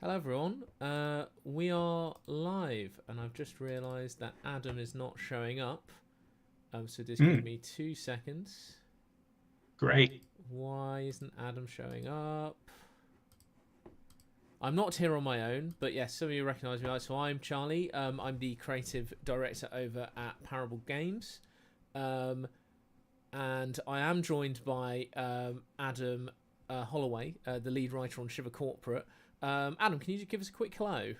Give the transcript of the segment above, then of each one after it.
Hello everyone, we are live and I've just realised that Adam is not showing up, so just give me 2 seconds. Great. Why isn't Adam showing up? I'm not here on my own, but yes, some of you recognise me. So I'm Charlie, I'm the creative director over at Parable Games, and I am joined by Adam Holloway, the lead writer on Shiver Corporate. Adam, can you just give us a quick hello?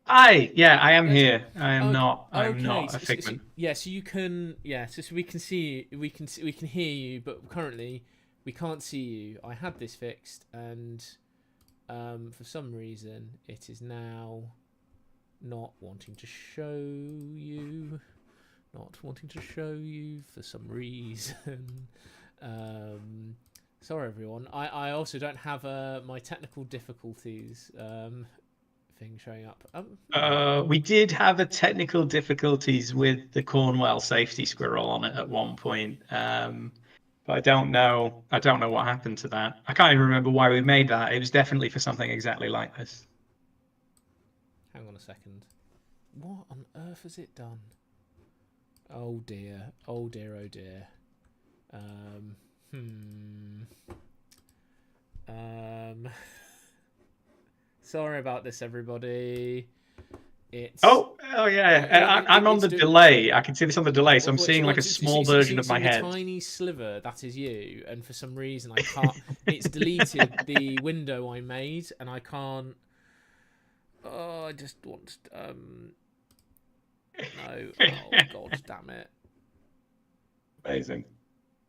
Hi. Yeah, I am Yes. here. I am Okay. not. I'm Okay. not a figment. So you can. Yeah. So we can see you. We can hear you, but currently we can't see you. I had this fixed, and for some reason it is now not wanting to show you. Not wanting to show you for some reason. Sorry, everyone. I also don't have my technical difficulties thing showing up. We did have a technical difficulties with the Cornwell safety squirrel on it at one point. But I don't know. I don't know what happened to that. I can't even remember why we made that. It was definitely for something exactly like this. Hang on a second. What on earth has it done? Oh dear. Oh dear. Oh dear. Sorry about this, everybody. It's Oh yeah. I'm on the delay. I can see this on the delay, so I'm seeing like a small version of my head. The tiny sliver that is you, and for some reason I can't. It's deleted the window I made, and I can't. Oh, I just want. No. Oh God, damn it. Amazing.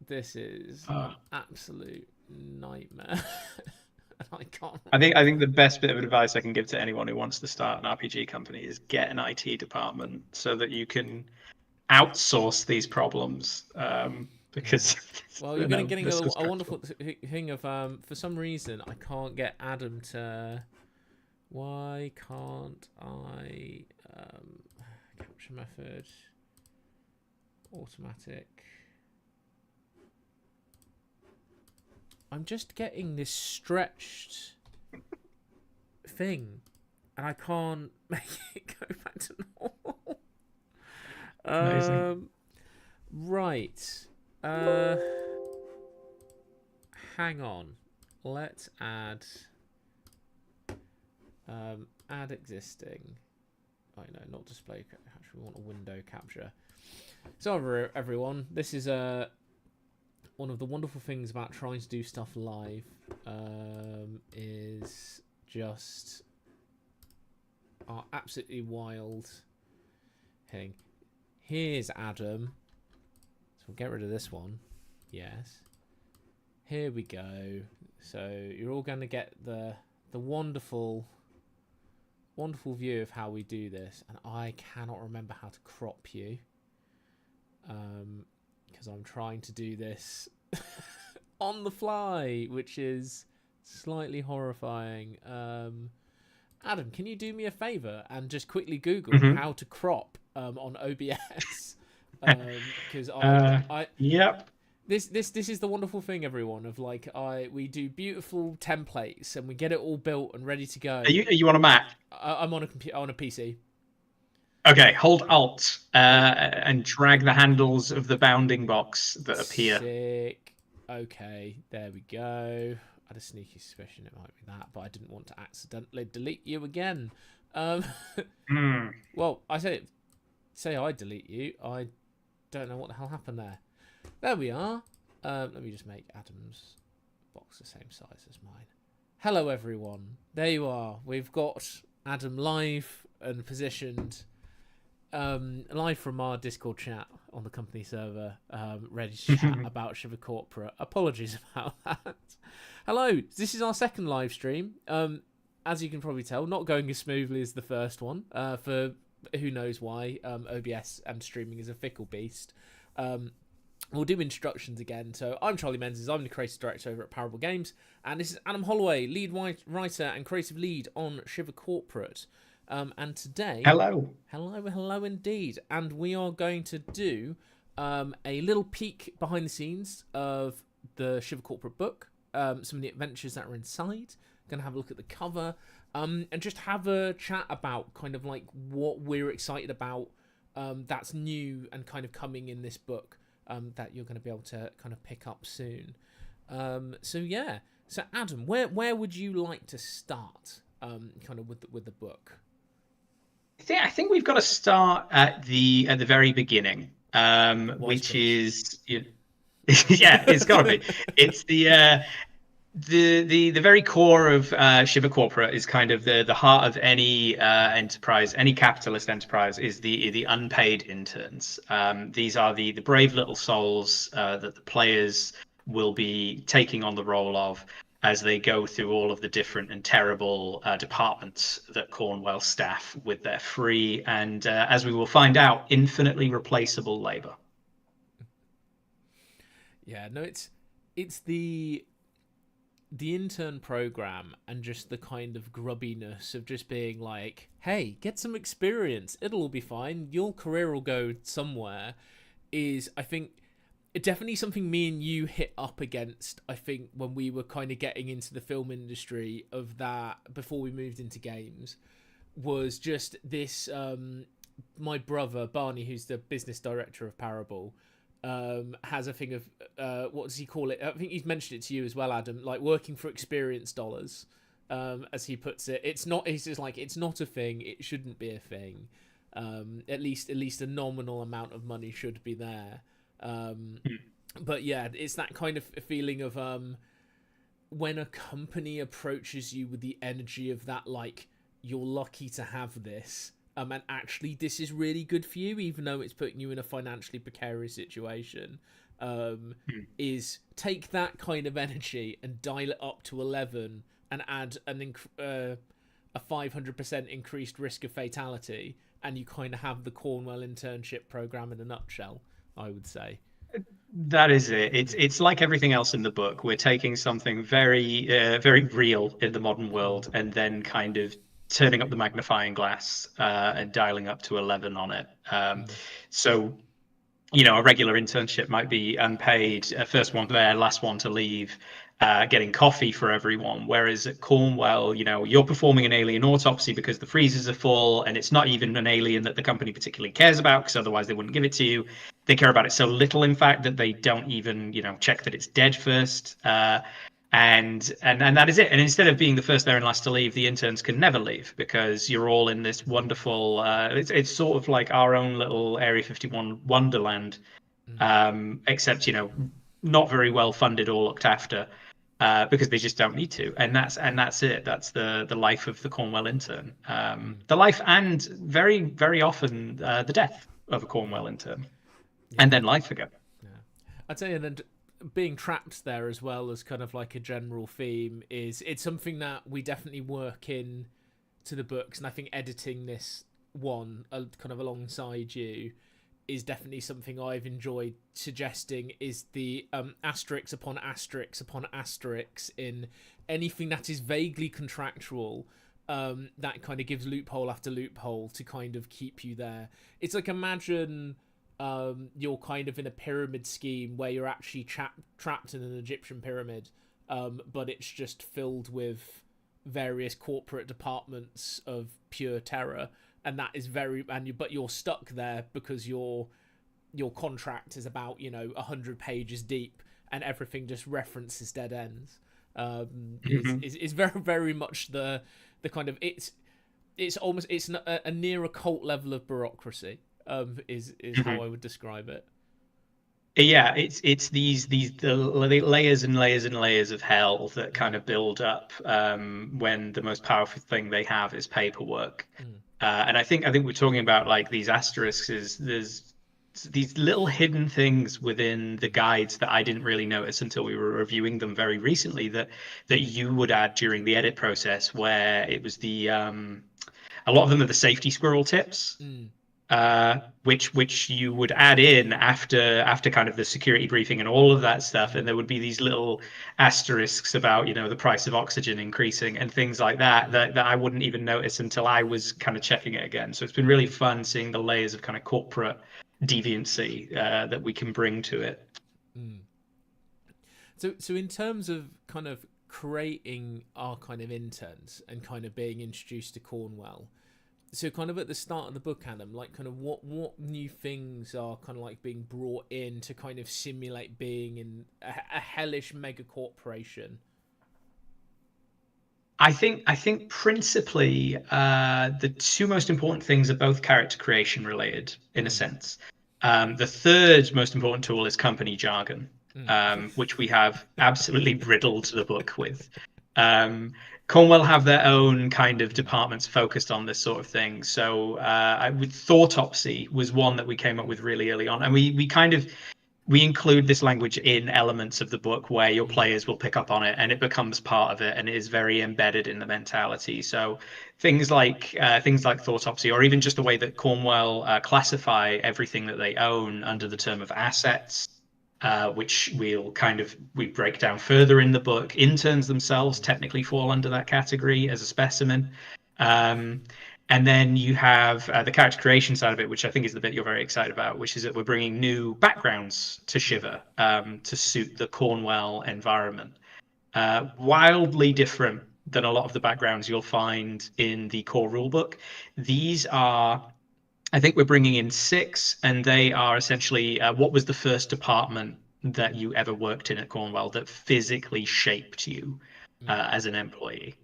This is an absolute nightmare. I can't. I think the best bit of advice I can give to anyone who wants to start an RPG company is get an IT department so that you can outsource these problems. Because well, you're getting a wonderful thing of for some reason I can't get Adam to. Why can't I capture method automatic? I'm just getting this stretched thing, and I can't make it go back to normal. Amazing. Right. Hang on. Let's add. Add existing. Oh no, not display capture. We want a window capture. So everyone, this is one of the wonderful things about trying to do stuff live is just our absolutely wild thing. Here's Adam. So we'll get rid of this one. Yes. Here we go. So you're all going to get the wonderful view of how we do this, and I cannot remember how to crop you. Because I'm trying to do this on the fly, which is slightly horrifying. Adam, can you do me a favor and just quickly Google how to crop on OBS? Because yep. This is the wonderful thing, everyone. Of like, we do beautiful templates and we get it all built and ready to go. Are you on a Mac? I'm on a computer, on a PC. Okay, hold Alt and drag the handles of the bounding box that appear. Sick. Okay, there we go. I had a sneaky suspicion it might be that, but I didn't want to accidentally delete you again. Well, I say I delete you. I don't know what the hell happened there. There we are. Let me just make Adam's box the same size as mine. Hello, everyone. There you are. We've got Adam live and positioned. Live from our Discord chat on the company server, ready to chat about Shiver Corporate. Apologies about that. Hello, this is our second live stream. As you can probably tell, not going as smoothly as the first one. For who knows why. OBS and streaming is a fickle beast. We'll do instructions again. So I'm Charlie Menzies. I'm the creative director over at Parable Games, and this is Adam Holloway, lead writer and creative lead on Shiver Corporate. And today, hello indeed, and we are going to do a little peek behind the scenes of the Shiver Corporate book, some of the adventures that are inside. Going to have a look at the cover, and just have a chat about kind of like what we're excited about, that's new and kind of coming in this book, that you're going to be able to kind of pick up soon. So yeah, so Adam, where would you like to start, kind of with the book? I think we've got to start at the very beginning, Wise which choice. is yeah, it's got to be. It's the very core of Shiva Corporate is kind of the heart of any enterprise, any capitalist enterprise, is the unpaid interns. These are the brave little souls that the players will be taking on the role of as they go through all of the different and terrible departments that Cornwell staff with their free and, as we will find out, infinitely replaceable labor. Yeah, no, it's the intern program and just the kind of grubbiness of just being like, hey, get some experience, it'll all be fine, your career will go somewhere, is, I think, definitely something me and you hit up against, I think, when we were kind of getting into the film industry of that before we moved into games, was just this, my brother Barney, who's the business director of Parable, has a thing of, what does he call it? I think he's mentioned it to you as well, Adam. Like working for experience dollars, as he puts it. It's not. He's just like, it's not a thing. It shouldn't be a thing. At least a nominal amount of money should be there. But yeah, it's that kind of feeling of, when a company approaches you with the energy of that, like, you're lucky to have this, and actually this is really good for you, even though it's putting you in a financially precarious situation, is take that kind of energy and dial it up to 11 and add a 500% increased risk of fatality, and you kind of have the Cornwell internship program in a nutshell, I would say. That is it. It's like everything else in the book. We're taking something very real in the modern world, and then kind of turning up the magnifying glass and dialing up to 11 on it. So, a regular internship might be unpaid, first one there, last one to leave, getting coffee for everyone. Whereas at Cornwell, you're performing an alien autopsy because the freezers are full, and it's not even an alien that the company particularly cares about, because otherwise they wouldn't give it to you. They care about it so little, in fact, that they don't even, check that it's dead first. And that is it. And instead of being the first there and last to leave, the interns can never leave because you're all in this wonderful. It's sort of like our own little Area 51 Wonderland, except not very well funded or looked after, because they just don't need to. And that's it. That's the life of the Cornwell intern. The life and very very often the death of a Cornwell intern, Yeah. and then life again. Yeah. I'd say, and then being trapped there as well as kind of like a general theme, is it's something that we definitely work in to the books, and I think editing this one, kind of alongside you, is definitely something I've enjoyed suggesting, is the, asterisks upon asterisks upon asterisks in anything that is vaguely contractual, that kind of gives loophole after loophole to kind of keep you there. It's like, imagine, you're kind of in a pyramid scheme where you're actually trapped in an Egyptian pyramid, but it's just filled with various corporate departments of pure terror, and that is but you're stuck there because your contract is about 100 pages deep, and everything just references dead ends. Is very very much the kind of, it's almost, it's a near occult level of bureaucracy, is how I would describe it. Yeah, it's the layers and layers and layers of hell that kind of build up when the most powerful thing they have is paperwork. And I think we're talking about like these asterisks. There's these little hidden things within the guides that I didn't really notice until we were reviewing them very recently, that you would add during the edit process, where it was a lot of them are the safety squirrel tips. Which you would add in after kind of the security briefing and all of that stuff, and there would be these little asterisks about the price of oxygen increasing and things like that I wouldn't even notice until I was kind of checking it again. So it's been really fun seeing the layers of kind of corporate deviancy that we can bring to it. So in terms of kind of creating our kind of interns and kind of being introduced to Cornwell. So kind of at the start of the book, Adam, like kind of what new things are kind of like being brought in to kind of simulate being in a hellish mega corporation? I think principally the two most important things are both character creation related in a sense. The third most important tool is company jargon, which we have absolutely riddled the book with. Cornwell have their own kind of departments focused on this sort of thing. So with Thoughtopsy was one that we came up with really early on, and we include this language in elements of the book where your players will pick up on it, and it becomes part of it, and it is very embedded in the mentality. So things like Thoughtopsy, or even just the way that Cornwell classify everything that they own under the term of assets, which we break down further in the book. Interns themselves technically fall under that category as a specimen. And then you have the character creation side of it, which I think is the bit you're very excited about, which is that we're bringing new backgrounds to Shiver to suit the Cornwell environment. Wildly different than a lot of the backgrounds you'll find in the core rulebook. These are, I think we're bringing in 6, and they are essentially what was the first department that you ever worked in at Cornwell that physically shaped you as an employee.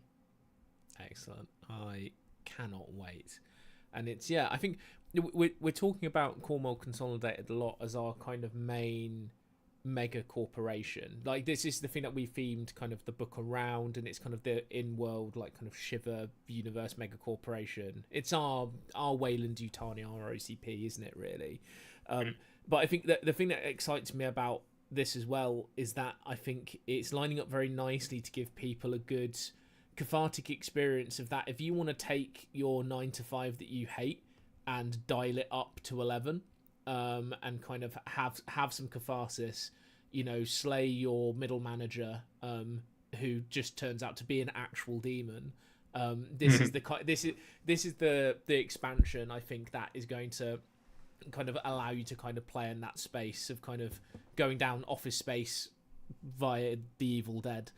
Excellent. I cannot wait. And it's, yeah, I think we're talking about Cornwell Consolidated a lot as our kind of main mega corporation. Like, this is the thing that we themed kind of the book around, and it's kind of the in-world, like, kind of Shiver universe mega corporation. It's our Wayland Yutani, our OCP, isn't it, really? But I think that the thing that excites me about this as well is that I think it's lining up very nicely to give people a good cathartic experience of that. If you want to take your 9 to 5 that you hate and dial it up to 11, and kind of have some catharsis, slay your middle manager, who just turns out to be an actual demon. This is the expansion, I think, that is going to kind of allow you to kind of play in that space of kind of going down Office Space via the Evil Dead,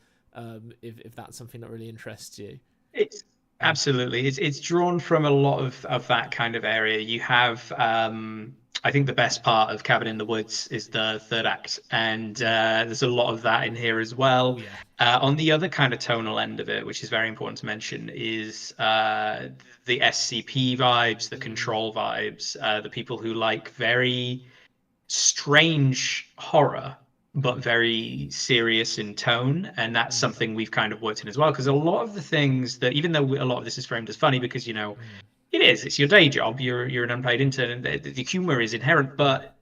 if that's something that really interests you. It's absolutely, it's drawn from a lot of that kind of area. You have I think the best part of Cabin in the Woods is the third act, and there's a lot of that in here as well. Oh, yeah. On the other kind of tonal end of it, which is very important to mention, is the SCP vibes, the control vibes, the people who like very strange horror, but very serious in tone. And that's something we've kind of worked in as well, because a lot of the things that, even though a lot of this is framed as funny, because it's your day job, you're an unpaid intern, and the humor is inherent, but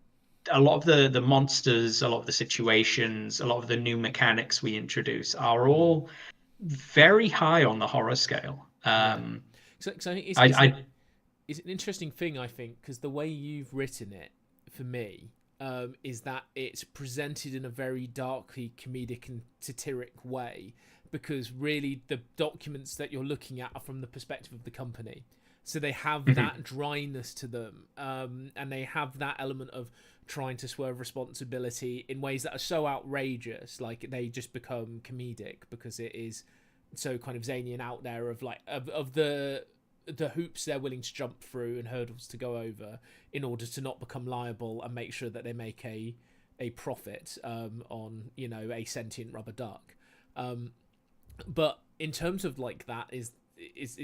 a lot of the monsters, a lot of the situations, a lot of the new mechanics we introduce are all very high on the horror scale. So I think it's an interesting thing, I think, because the way you've written it for me is that it's presented in a very darkly comedic and satiric way, because really the documents that you're looking at are from the perspective of the company. So they have that dryness to them, and they have that element of trying to swerve responsibility in ways that are so outrageous, like they just become comedic because it is so kind of zany and out there, of like of the hoops they're willing to jump through and hurdles to go over in order to not become liable and make sure that they make a profit on a sentient rubber duck. But in terms of like that is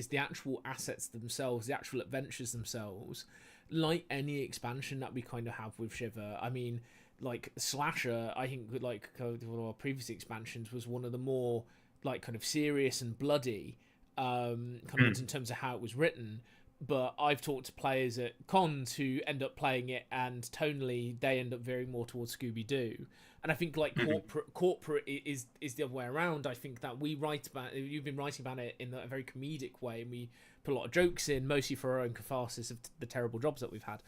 the actual assets themselves, the actual adventures themselves, like any expansion that we kind of have with Shiver. I mean, like Slasher, I think like one of our previous expansions was one of the more like kind of serious and bloody kind of in terms of how it was written. But I've talked to players at cons who end up playing it, and tonally they end up veering more towards Scooby-Doo. And I think like corporate is the other way around. I think that you've been writing about it in a very comedic way, and we put a lot of jokes in, mostly for our own catharsis of the terrible jobs that we've had.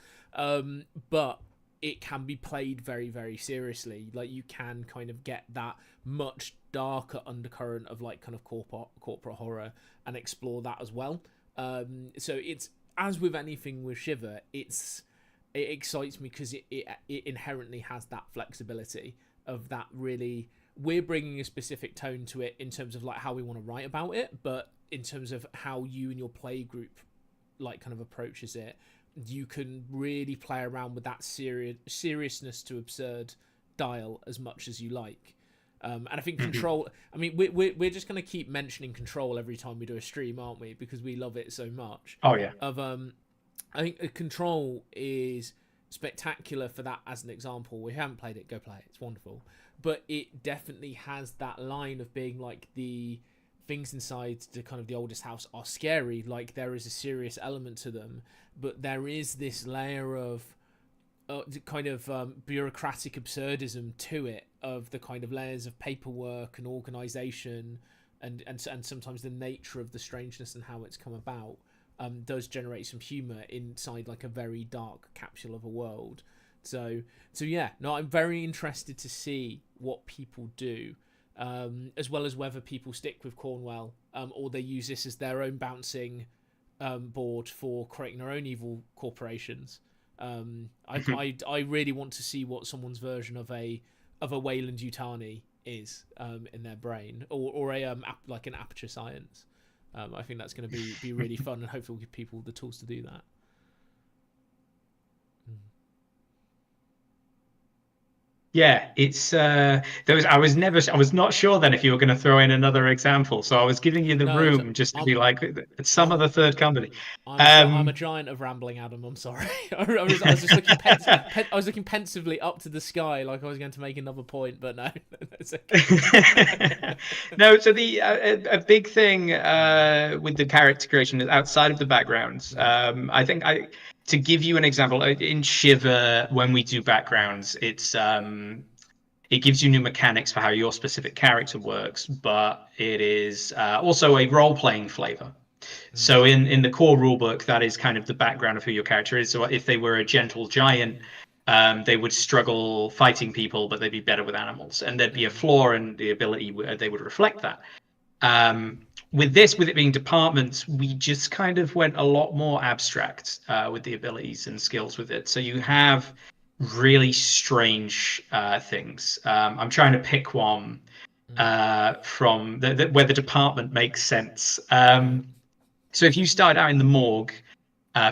But it can be played very, very seriously. Like, you can kind of get that much darker undercurrent of like kind of corporate horror and explore that as well. So it's, as with anything with Shiver, it excites me because it inherently has that flexibility of that really we're bringing a specific tone to it in terms of like how we want to write about it, but in terms of how you and your play group like kind of approaches it, you can really play around with that seriousness to absurd dial as much as you like. And I think Control, I mean, we're just going to keep mentioning Control every time we do a stream, aren't we? Because we love it so much. Oh, yeah. I think Control is spectacular for that as an example. We haven't played it, go play it. It's wonderful. But it definitely has that line of being like the things inside the kind of the oldest house are scary. Like there is a serious element to them, but there is this layer of kind of bureaucratic absurdism to it, of the kind of layers of paperwork and organization and sometimes the nature of the strangeness and how it's come about does generate some humor inside like a very dark capsule of a world. So yeah, no, I'm very interested to see what people do, as well as whether people stick with Cornwell or they use this as their own bouncing board for creating their own evil corporations. I really want to see what someone's version of a Wayland Yutani is in their brain, or a like an Aperture Science. I think that's going to be really fun, and hopefully we'll give people the tools to do that. Yeah, it's I was not sure then if you were going to throw in another example, so I was giving you the room just to be like some other third company. I'm a giant of rambling, Adam. I'm sorry. I was just looking I was looking pensively up to the sky, like I was going to make another point, but no, it's okay. No, so a big thing with the character creation is outside of the backgrounds. I think to give you an example, in Shiver, when we do backgrounds, it gives you new mechanics for how your specific character works, but it is also a role-playing flavor. So in the core rulebook, that is kind of the background of who your character is. So if they were a gentle giant, they would struggle fighting people, but they'd be better with animals. And there'd be a flaw in the ability where they would reflect that. With it being departments, we just kind of went a lot more abstract with the abilities and skills with it. So you have really strange things. I'm trying to pick one from where the department makes sense. So if you start out in the morgue,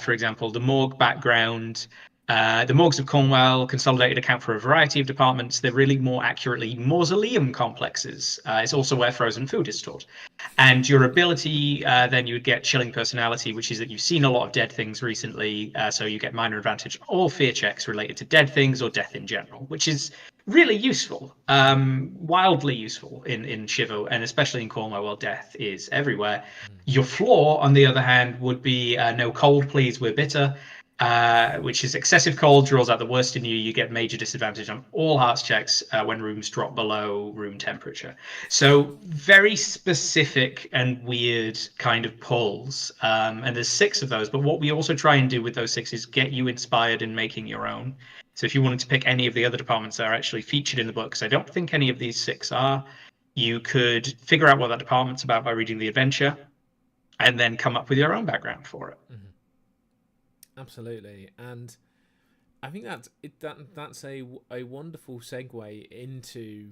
for example, the morgue background, the morgues of Cornwall Consolidated account for a variety of departments. They're really more accurately mausoleum complexes. It's also where frozen food is stored. And your ability, then you would get chilling personality, which is that you've seen a lot of dead things recently, so you get minor advantage on all fear checks related to dead things or death in general, which is really useful, wildly useful in Shiver, and especially in Cornwall, where death is everywhere. Your flaw, on the other hand, would be no cold, please, we're bitter. Which is excessive cold draws out the worst in you. You get major disadvantage on all hearts checks when rooms drop below room temperature. So very specific and weird kind of pulls. And there's 6 of those. But what we also try and do with those 6 is get you inspired in making your own. So if you wanted to pick any of the other departments that are actually featured in the book, because I don't think any of these 6 are, you could figure out what that department's about by reading the adventure and then come up with your own background for it. Absolutely, and I think that's a wonderful segue into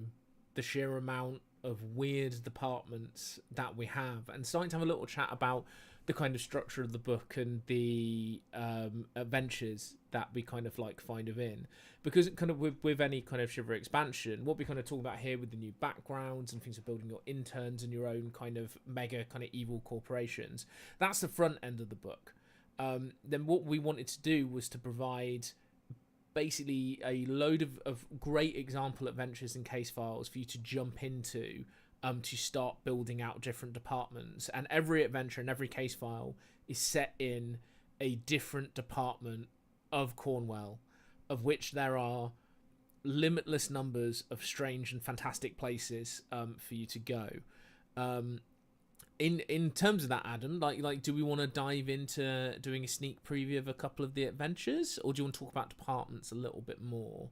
the sheer amount of weird departments that we have, and starting to have a little chat about the kind of structure of the book and the adventures that we kind of like find within. Because kind of with any kind of Shiver expansion, what we kind of talk about here with the new backgrounds and things of building your interns and your own kind of mega kind of evil corporations, that's the front end of the book. Then what we wanted to do was to provide basically a load of great example adventures and case files for you to jump into to start building out different departments. And every adventure and every case file is set in a different department of Cornwall, of which there are limitless numbers of strange and fantastic places for you to go. In terms of that, Adam, like, do we want to dive into doing a sneak preview of a couple of the adventures, or do you want to talk about departments a little bit more?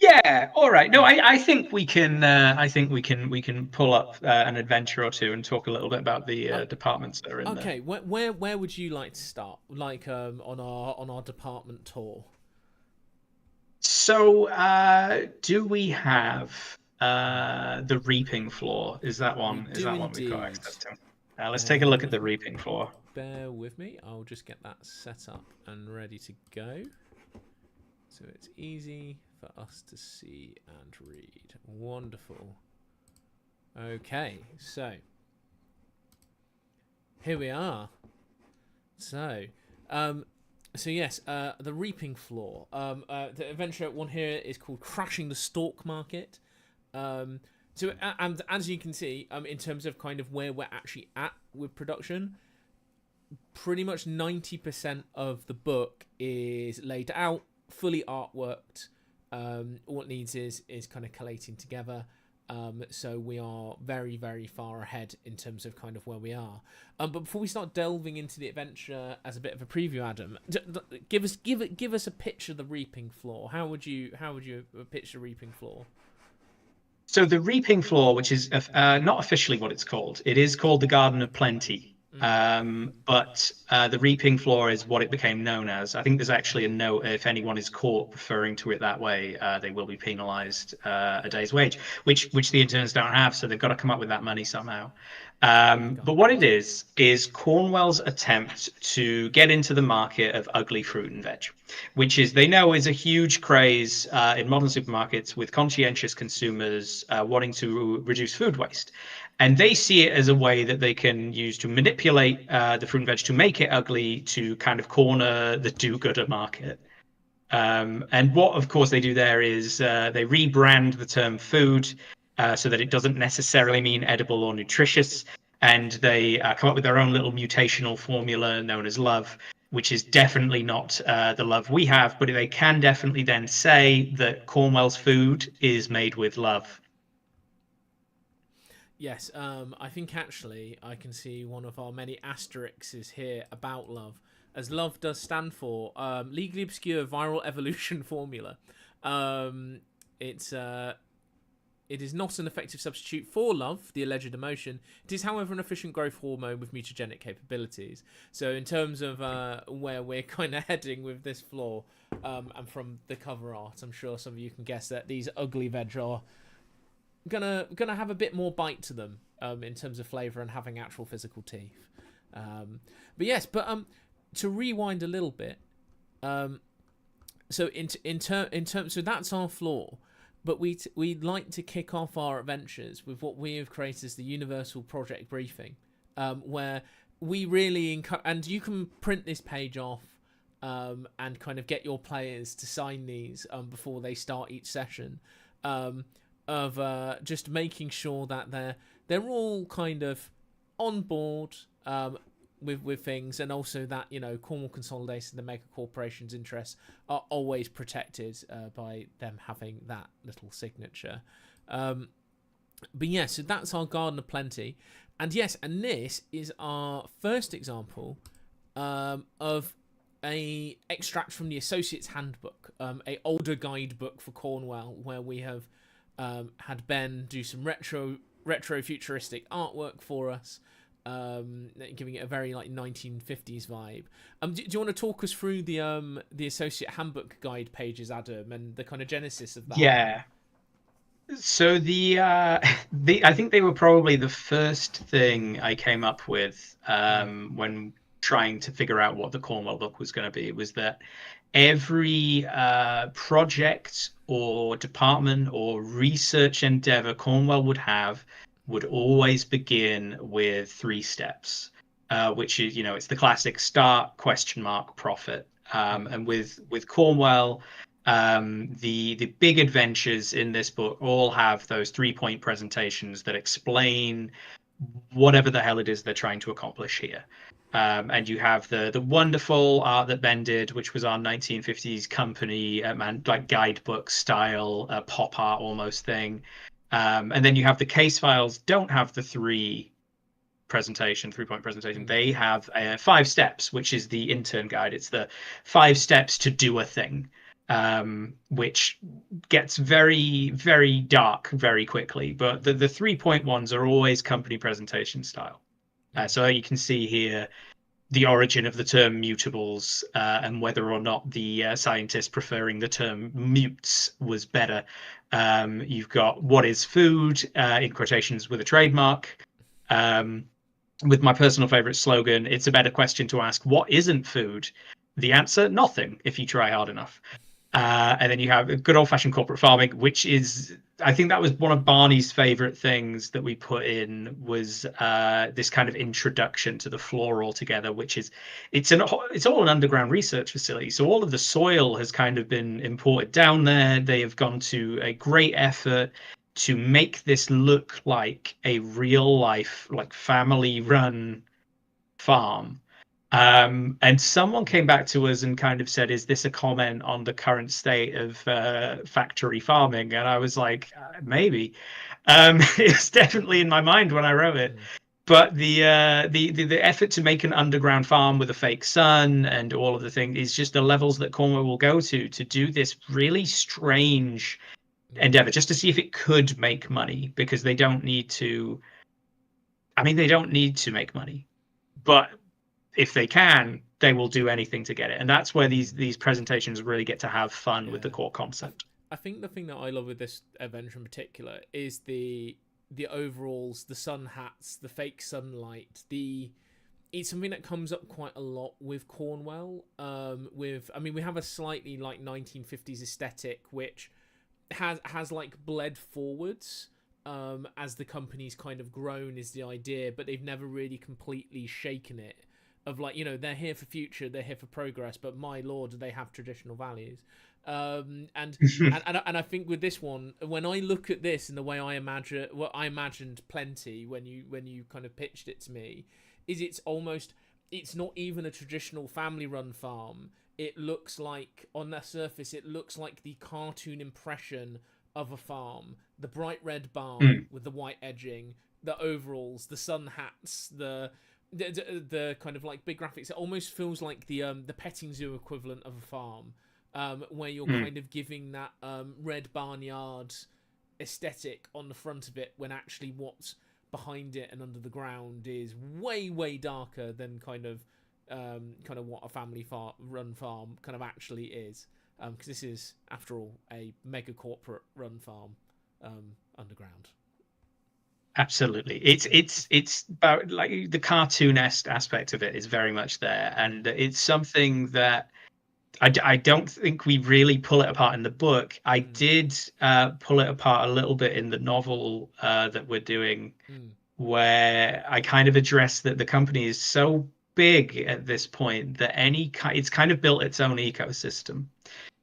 Yeah, all right. No, I think we can. I think we can pull up an adventure or two and talk a little bit about the departments that are in there. Okay, where would you like to start? Like on our department tour. So, do we have the reaping floor. Is that We one? Is do that one we've got indeed. access to? Let's take a look at the reaping floor. Bear with me. I'll just get that set up and ready to go. So it's easy for us to see and read. Wonderful. Okay, so here we are. So yes, the reaping floor. The adventure one here is called Crashing the Stalk Market. And as you can see, in terms of kind of where we're actually at with production, pretty much 90% of the book is laid out, fully artworked. All it needs is kind of collating together. So we are very, very far ahead in terms of kind of where we are. But before we start delving into the adventure as a bit of a preview, Adam, give us a picture of the reaping floor. How would you pitch the reaping floor? So the reaping floor, which is not officially what it's called, it is called the Garden of Plenty. But the reaping floor is what it became known as. I think there's actually a note: if anyone is caught referring to it that way, they will be penalised a day's wage, which the interns don't have, so they've got to come up with that money somehow. But what it is Cornwell's attempt to get into the market of ugly fruit and veg, which they know is a huge craze in modern supermarkets with conscientious consumers wanting to reduce food waste. And they see it as a way that they can use to manipulate the fruit and veg to make it ugly, to kind of corner the do-gooder market. And what, of course, they do there is they rebrand the term food so that it doesn't necessarily mean edible or nutritious. And they come up with their own little mutational formula known as love, which is definitely not the love we have. But they can definitely then say that Cornwell's food is made with love. Yes, I think actually I can see one of our many asterisks here about love, as love does stand for legally obscure viral evolution formula. It is not an effective substitute for love, the alleged emotion. It is, however, an efficient growth hormone with mutagenic capabilities. So in terms of where we're kind of heading with this floor, and from the cover art, I'm sure some of you can guess that these ugly veg are gonna have a bit more bite to them in terms of flavour and having actual physical teeth. To rewind a little bit, so in terms, so that's our floor. But we'd like to kick off our adventures with what we have created as the Universal Project Briefing, where we really and you can print this page off and kind of get your players to sign these before they start each session, of just making sure that they're all kind of on board with things, and also that, you know, Cornwall Consolidated, the mega corporation's interests are always protected by them having that little signature. But yeah, so that's our Garden of Plenty, and yes, and this is our first example of a extract from the Associate's Handbook, a older guidebook for Cornwall, where we have had Ben do some retro futuristic artwork for us, giving it a very like 1950s vibe. Do you want to talk us through the Associate Handbook guide pages, Adam, and the kind of genesis of that? Yeah. So I think they were probably the first thing I came up with when trying to figure out what the Cornwall book was going to be. Was that every project or department or research endeavor Cornwall would have would always begin with 3 steps, which is, you know, it's the classic start, question mark, profit. And with Cornwall, the big adventures in this book all have those 3-point presentations that explain whatever the hell it is they're trying to accomplish here. And you have the wonderful art that Ben did, which was our 1950s company like guidebook style pop art almost thing. And then you have the case files don't have the 3-point presentation. They have 5 steps, which is the intern guide. It's the 5 steps to do a thing, which gets very, very dark very quickly. But the 3-point ones are always company presentation style. So you can see here, the origin of the term mutables and whether or not the scientists preferring the term mutes was better. You've got what is food in quotations with a trademark. With my personal favorite slogan, it's a better question to ask, what isn't food? The answer, nothing, if you try hard enough. And then you have good old-fashioned corporate farming, which is, I think that was one of Barney's favorite things that we put in, was this kind of introduction to the floor altogether, which is, it's all an underground research facility. So all of the soil has kind of been imported down there. They have gone to a great effort to make this look like a real life, like family run farm. And someone came back to us and kind of said, is this a comment on the current state of factory farming? And I was like, maybe. It's definitely in my mind when I wrote it. But the effort to make an underground farm with a fake sun and all of the things is just the levels that Cornwall will go to do this really strange endeavor, just to see if it could make money, because they don't need to. I mean, they don't need to make money, but if they can, they will do anything to get it. And that's where these presentations really get to have fun with the core concept. I think the thing that I love with this adventure in particular is the overalls, the sun hats, the fake sunlight. It's something that comes up quite a lot with Cornwell. We have a slightly like 1950s aesthetic, which has like bled forwards as the company's kind of grown, is the idea, but they've never really completely shaken it. Of like, you know, they're here for future, they're here for progress, but my lord, do they have traditional values? And I think with this one, when I look at this and the way I imagined Plenty when you kind of pitched it to me, is it's not even a traditional family-run farm. It looks like, on the surface, it looks like the cartoon impression of a farm. The bright red barn with the white edging, the overalls, the sun hats, the kind of like big graphics. It almost feels like the petting zoo equivalent of a farm, where you're kind of giving that red barnyard aesthetic on the front of it, when actually what's behind it and under the ground is way darker than kind of what a family run farm kind of actually is, because this is, after all, a mega corporate run farm underground. Absolutely, it's about, like, the cartoon-esque aspect of it is very much there, and it's something that I don't think we really pull it apart in the book. I did pull it apart a little bit in the novel that we're doing, where I kind of address that the company is so big at this point that it's kind of built its own ecosystem.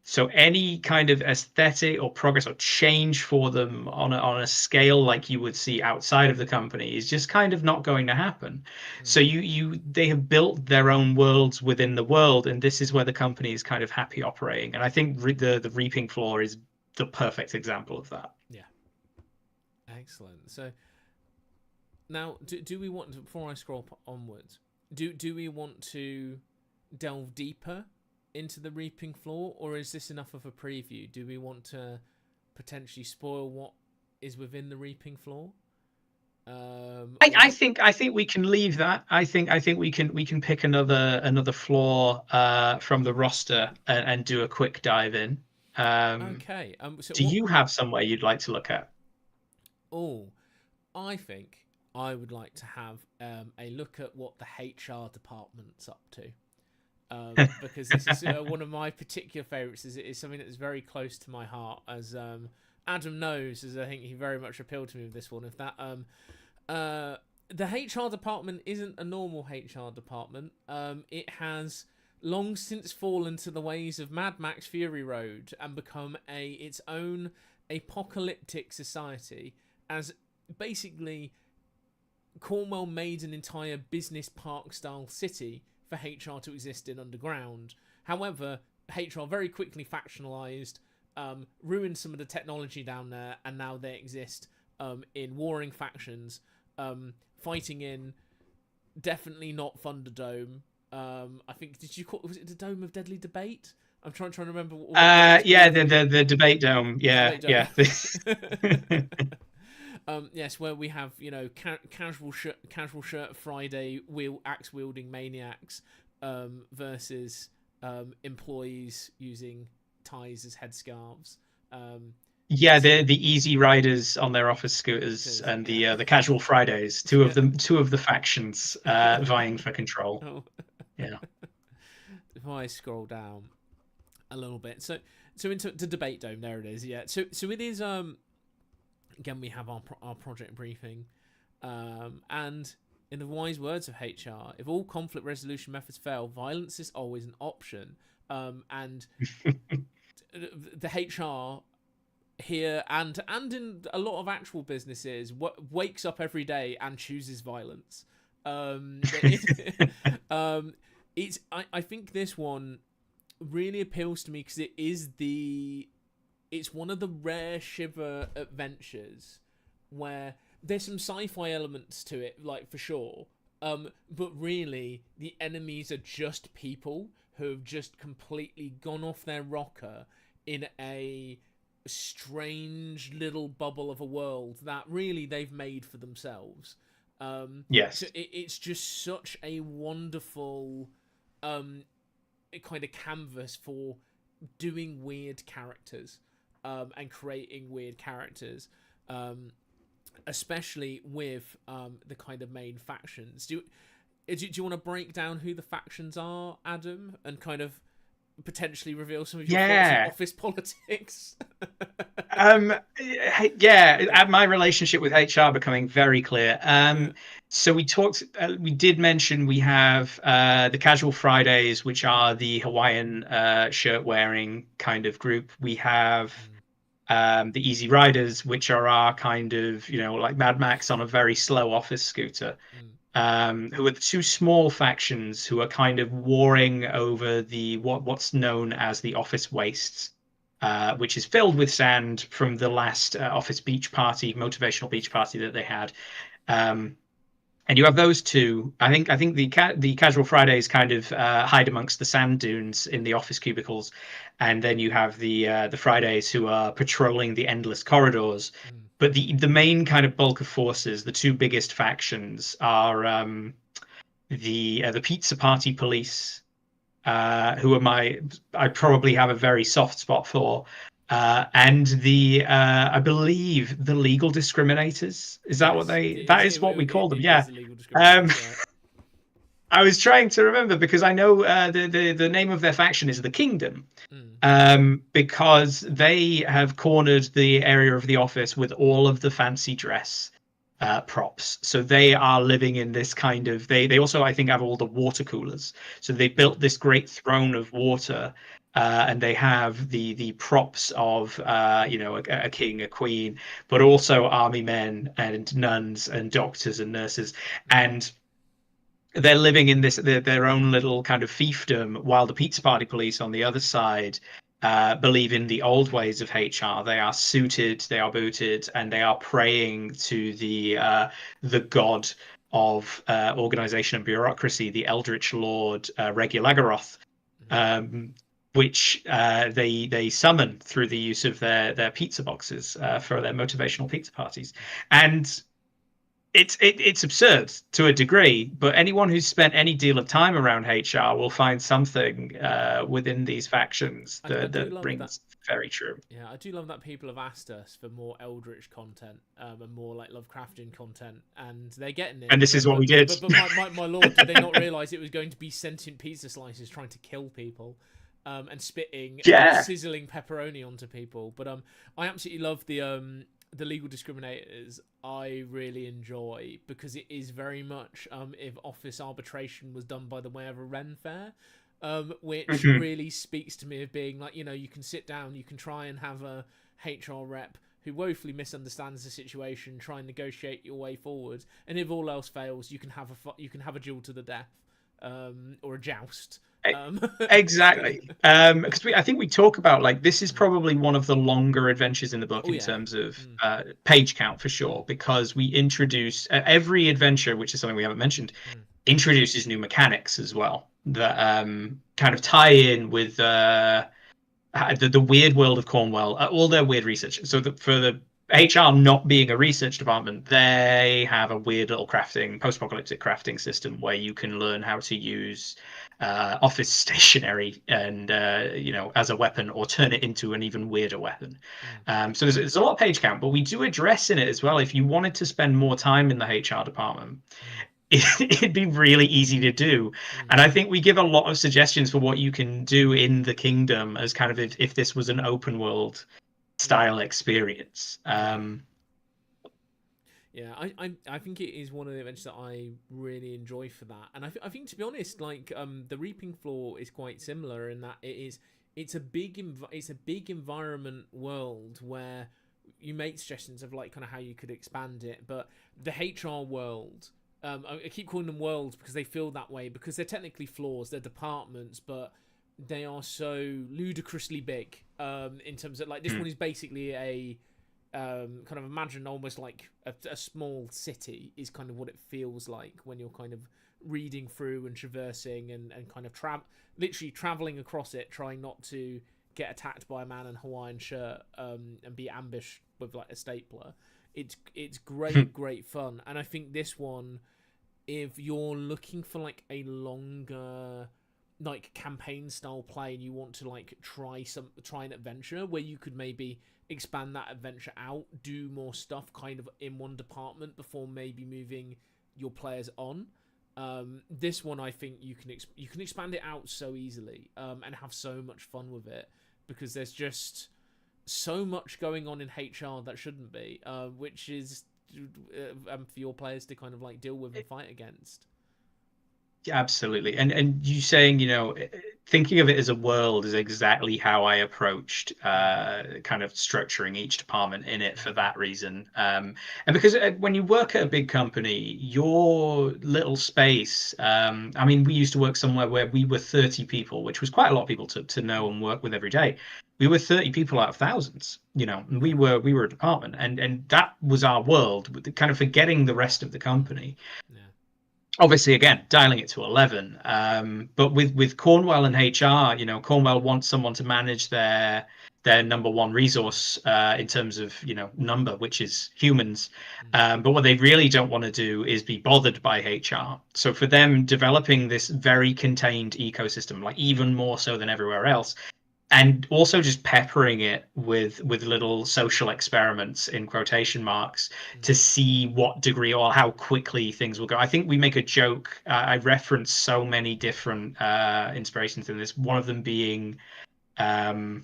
So any kind of aesthetic or progress or change for them on a scale like you would see outside of the company is just kind of not going to happen. So they have built their own worlds within the world, and this is where the company is kind of happy operating. And I think the reaping floor is the perfect example of that. Yeah. Excellent. So now, do we want to, before I scroll onwards, do we want to delve deeper into the reaping floor, or is this enough of a preview? Do we want to potentially spoil what is within the reaping floor? I think we can leave that. I think we can pick another floor from the roster and do a quick dive in. Okay. So do you have somewhere you'd like to look at? Oh, I think I would like to have a look at what the HR department's up to. Because this is one of my particular favourites. It is something that is very close to my heart, as Adam knows, as I think he very much appealed to me with this one. If that the HR department isn't a normal HR department. It has long since fallen to the ways of Mad Max Fury Road and become its own apocalyptic society, as basically Cornwall made an entire business park style city for HR to exist in underground. However, HR very quickly factionalized, ruined some of the technology down there, and now they exist in warring factions, fighting in definitely not Thunderdome. I think, was it the Dome of Deadly Debate? I'm trying to remember. The debate dome. Yeah, Debate dome. Yes, where we have casual shirt Friday axe wielding maniacs versus employees using ties as headscarves. Yeah, the easy riders on their office scooters and the casual Fridays, two of the factions vying for control. Oh. Yeah. If I scroll down a little bit, so into the debate dome, there it is. Yeah, so it is. Again, we have our project briefing, and in the wise words of HR, if all conflict resolution methods fail, violence is always an option. And the HR here and in a lot of actual businesses wakes up every day and chooses violence. It's I think this one really appeals to me because it's one of the rare Shiver adventures where there's some sci-fi elements to it, like, for sure. But really, the enemies are just people who have just completely gone off their rocker in a strange little bubble of a world that really they've made for themselves. Yes. So it's just such a wonderful kind of canvas for doing weird characters and creating weird characters, especially with the kind of main factions. Do you want to break down who the factions are, Adam, and kind of potentially reveal some of your thoughts on office politics? My relationship with HR becoming very clear. So we did mention we have the Casual Fridays, which are the Hawaiian shirt wearing kind of group. We have the Easy Riders, which are our kind of, like Mad Max on a very slow office scooter. Who are the two small factions who are kind of warring over what's known as the office wastes, which is filled with sand from the last office beach party, motivational beach party that they had. And you have those two. I think the Casual Fridays kind of hide amongst the sand dunes in the office cubicles, and then you have the Fridays who are patrolling the endless corridors. But the main kind of bulk of forces, the two biggest factions, are the Pizza Party Police, who are I probably have a very soft spot for, and I believe the legal discriminators. Is that what that is what we call them? Yeah. I was trying to remember because I know the name of their faction is the Kingdom, because they have cornered the area of the office with all of the fancy dress props. So they are living in this kind of. They also, I think, have all the water coolers. So they built this great throne of water. And they have the props of a king, a queen, but also army men and nuns and doctors and nurses, and they're living in their own little kind of fiefdom, while the Pizza Party Police on the other side believe in the old ways of HR. They are suited, they are booted, and they are praying to the god of organization and bureaucracy, the Eldritch Lord Regulagaroth. Which they summon through the use of their pizza boxes for their motivational pizza parties. And it's absurd to a degree, but anyone who's spent any deal of time around HR will find something within these factions that rings very true. Yeah, I do love that people have asked us for more Eldritch content and more like Lovecraftian content, and they're getting it. And this is what we did. But my lord, did they not realise it was going to be sentient pizza slices trying to kill people? And spitting sizzling pepperoni onto people. But I absolutely love the legal discriminators. I really enjoy, because it is very much if office arbitration was done by the way of a Ren fair, which really speaks to me of being like, you can sit down, you can try and have a HR rep who woefully misunderstands the situation, try and negotiate your way forward, and if all else fails, you can have a duel to the death, or a joust. Exactly, because I think we talk about, like, this is probably one of the longer adventures in the book in terms of page count, for sure, because we introduce every adventure, which is something we haven't mentioned, introduces new mechanics as well that kind of tie in with the weird world of Cornwell, all their weird research. So for the HR not being a research department, they have a weird little post-apocalyptic crafting system where you can learn how to use office stationery and as a weapon, or turn it into an even weirder weapon. So there's a lot of page count, but we do address in it as well. If you wanted to spend more time in the HR department, it'd be really easy to do. And I think we give a lot of suggestions for what you can do in the kingdom as kind of if this was an open world style experience. Yeah, I think it is one of the events that I really enjoy for that, and I think, to be honest, like the Reaping Floor is quite similar in that it's a big environment world where you make suggestions of like kind of how you could expand it, but the HR world, I keep calling them worlds because they feel that way, because they're technically floors, they're departments, but they are so ludicrously big in terms of like this one is basically a kind of imagine almost like a small city is kind of what it feels like when you're kind of reading through and traversing and kind of literally traveling across it, trying not to get attacked by a man in a Hawaiian shirt and be ambushed with like a stapler. It's great fun, and I think this one, if you're looking for like a longer like campaign style play and you want to like try an adventure where you could maybe expand that adventure out, do more stuff kind of in one department before maybe moving your players on, this one I think you can expand it out so easily and have so much fun with it, because there's just so much going on in HR that shouldn't be, which is for your players to kind of like deal with and fight against. Absolutely. And you saying, thinking of it as a world is exactly how I approached kind of structuring each department in it for that reason. And because when you work at a big company, your little space, I mean, we used to work somewhere where we were 30 people, which was quite a lot of people to know and work with every day. We were 30 people out of thousands, and we were a department, and that was our world, kind of forgetting the rest of the company. Yeah. Obviously, again, dialing it to 11. But with Cornwell and HR, Cornwell wants someone to manage their number one resource in terms of number, which is humans. But what they really don't want to do is be bothered by HR. So for them, developing this very contained ecosystem, like even more so than everywhere else, and also just peppering it with little social experiments in quotation marks to see what degree or how quickly things will go. I think we make a joke. I reference so many different inspirations in this. One of them being not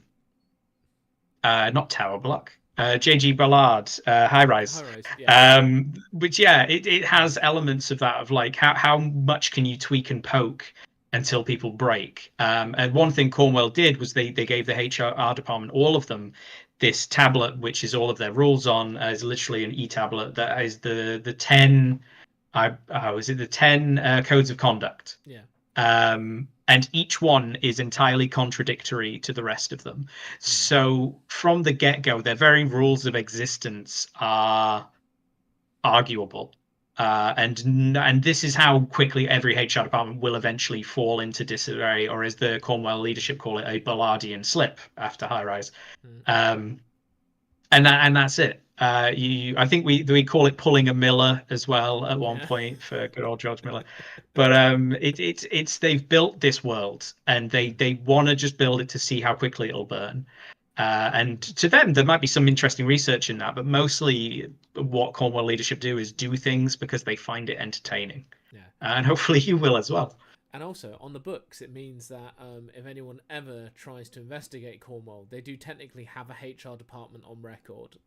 Tower Block. J.G. Ballard, High Rise. Yeah. Which, it has elements of that, of like how much can you tweak and poke until people break. And one thing Cornwell did was they gave the HR department, all of them, this tablet, which is all of their rules on, is literally an e-tablet that is the 10, is it the 10 codes of conduct? Yeah. And each one is entirely contradictory to the rest of them. So from the get-go, their very rules of existence are arguable. And this is how quickly every HR department will eventually fall into disarray, or as the Cornwell leadership call it, a Ballardian slip after High Rise. And that's it. I think we call it pulling a Miller as well at one point for good old George Miller. But it's they've built this world and they want to just build it to see how quickly it'll burn. And to them, there might be some interesting research in that, but mostly what Cornwell leadership do is do things because they find it entertaining. Yeah. And hopefully you will as well. And also, on the books, it means that if anyone ever tries to investigate Cornwall, they do technically have a HR department on record.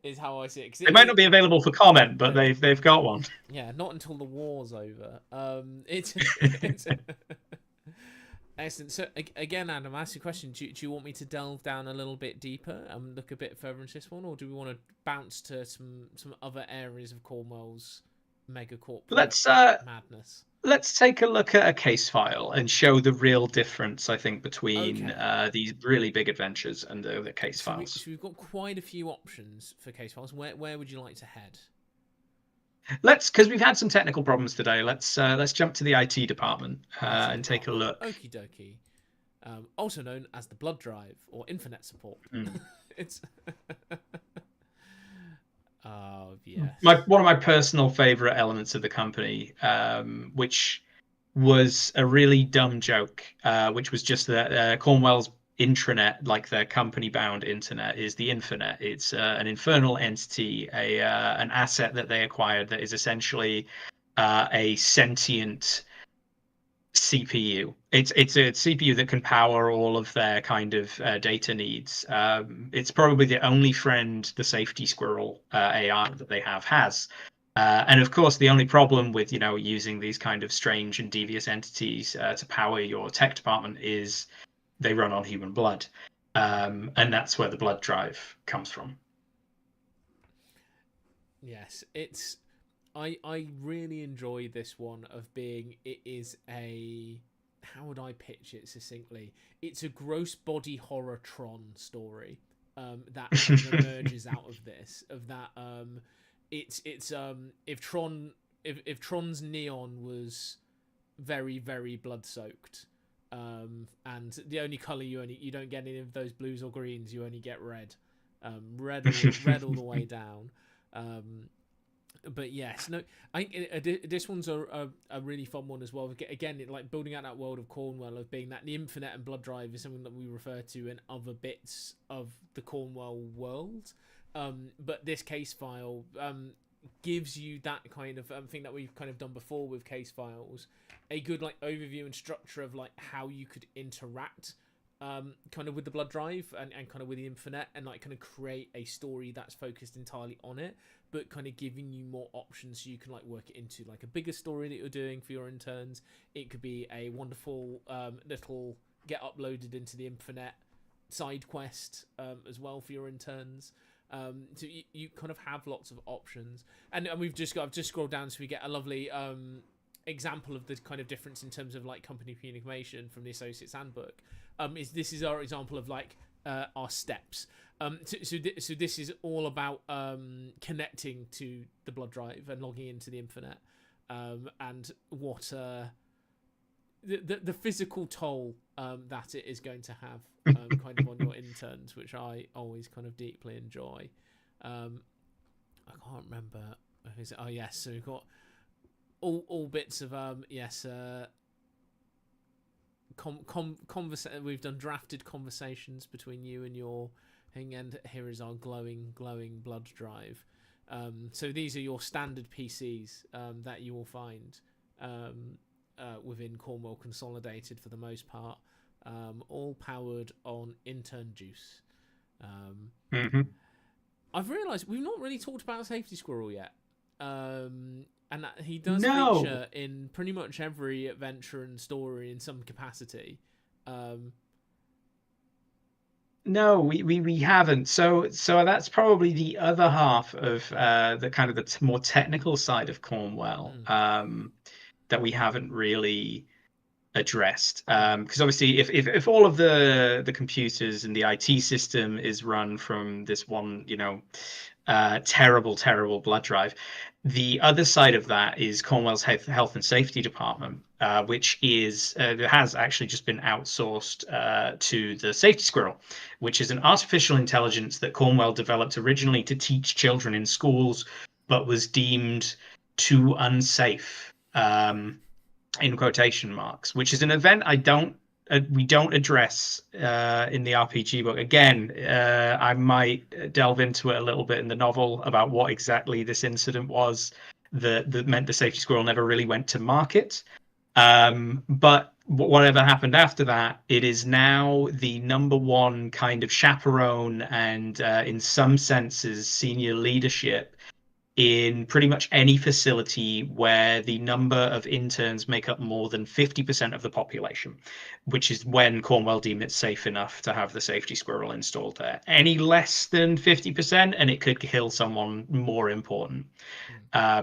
Is how I see it. It might not be available for comment, but they've got one. Yeah, not until the war's over. It's excellent. So again, Adam, I ask you a question. Do you want me to delve down a little bit deeper and look a bit further into this one, or do we want to bounce to some other areas of Cornwall's mega corporate madness? Let's take a look at a case file and show the real difference, I think, between these really big adventures and the case files. So we've got quite a few options for case files. Where would you like to head? Because we've had some technical problems today. Let's jump to the IT department and take a look. Okie dokie. also known as the blood drive or infinite support. Mm. It's oh yes, One of my personal favorite elements of the company, which was a really dumb joke, which was just that Cornwell's intranet, like their company-bound internet, is the Infinet. It's an infernal entity, an asset that they acquired that is essentially a sentient CPU. It's a CPU that can power all of their kind of data needs. It's probably the only friend the Safety Squirrel AI that they have has. And of course, the only problem with using these kind of strange and devious entities to power your tech department is they run on human blood, and that's where the blood drive comes from. yes. It's I really enjoy this one of being it is a how would I pitch it succinctly? It's a gross body horror Tron story that kind of emerges out of this. Of that, it's if Tron's neon was very very blood soaked, and the only color you don't get any of those blues or greens. You only get red, red all the way down. But yes, no, I think this one's a really fun one as well. Again, like building out that world of Cornwell of being that the Infinite and Blood Drive is something that we refer to in other bits of the Cornwell world. But this case file gives you that kind of thing that we've kind of done before with case files, a good like overview and structure of like how you could interact kind of with the blood drive and kind of with the Infinite and like kind of create a story that's focused entirely on it, but kind of giving you more options so you can like work it into like a bigger story that you're doing for your interns. It could be a wonderful little get uploaded into the Infinite side quest as well for your interns. So you kind of have lots of options, and I've just scrolled down so we get a lovely example of the kind of difference in terms of like company communication from the Associates Handbook. This is our example of like our steps. So this is all about connecting to the blood drive and logging into the Infinite, and what the physical toll that it is going to have kind of on your interns, which I always kind of deeply enjoy. I can't remember. Oh yes, so we've got all bits of we've done drafted conversations between you and your thing, and here is our glowing blood drive. So these are your standard PCs that you will find within Cornwell Consolidated for the most part, all powered on intern juice. Mm-hmm. I've realised we've not really talked about Safety Squirrel yet. And that he does feature in pretty much every adventure and story in some capacity. No, we haven't. So that's probably the other half of the kind of the more technical side of Cornwell that we haven't really addressed. Because obviously, if all of the computers and the IT system is run from this one, terrible blood drive. The other side of that is Cornwell's health and safety department, which has actually just been outsourced to the Safety Squirrel, which is an artificial intelligence that Cornwell developed originally to teach children in schools, but was deemed too unsafe, in quotation marks, which is an event we don't address in the RPG book. Again, I might delve into it a little bit in the novel about what exactly this incident was that meant the Safety Squirrel never really went to market. But whatever happened after that, it is now the number one kind of chaperone and, in some senses, senior leadership in pretty much any facility where the number of interns make up more than 50% of the population, which is when Cornwell deemed it safe enough to have the Safety Squirrel installed there. Any less than 50%, and it could kill someone more important.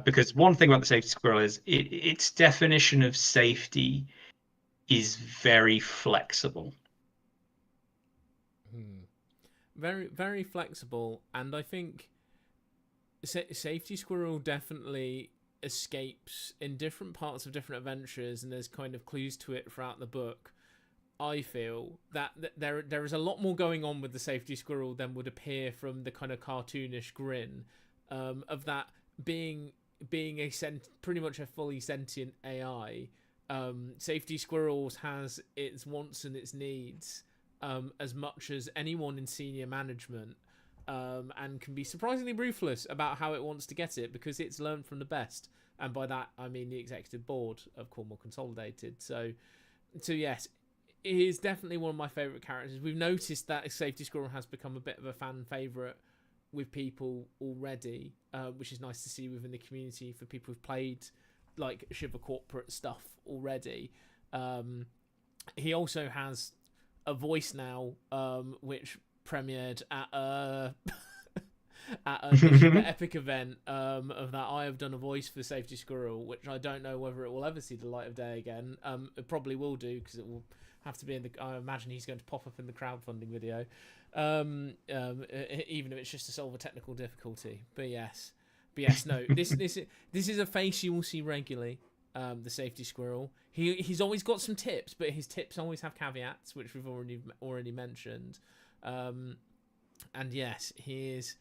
Because one thing about the Safety Squirrel is its definition of safety is very flexible. Very, very flexible, and I think Safety Squirrel definitely escapes in different parts of different adventures, and there's kind of clues to it throughout the book I feel that there is a lot more going on with the safety squirrel than would appear from the kind of cartoonish grin of that being pretty much a fully sentient AI. Safety squirrels has its wants and its needs as much as anyone in senior management, and can be surprisingly ruthless about how it wants to get it because it's learned from the best. And by that, I mean the executive board of Cornwall Consolidated. So yes, it is definitely one of my favourite characters. We've noticed that Safety Squirrel has become a bit of a fan favourite with people already, which is nice to see within the community for people who've played like Shiver corporate stuff already. He also has a voice now, which premiered at at the Shiver Epic event of that. I have done a voice for Safety Squirrel, which I don't know whether it will ever see the light of day again. It probably will do because it will have to be in the. I imagine he's going to pop up in the crowdfunding video, even if it's just to solve a technical difficulty. But yes, no. This is a face you will see regularly. The Safety Squirrel. He's always got some tips, but his tips always have caveats, which we've already mentioned. And yes, he is.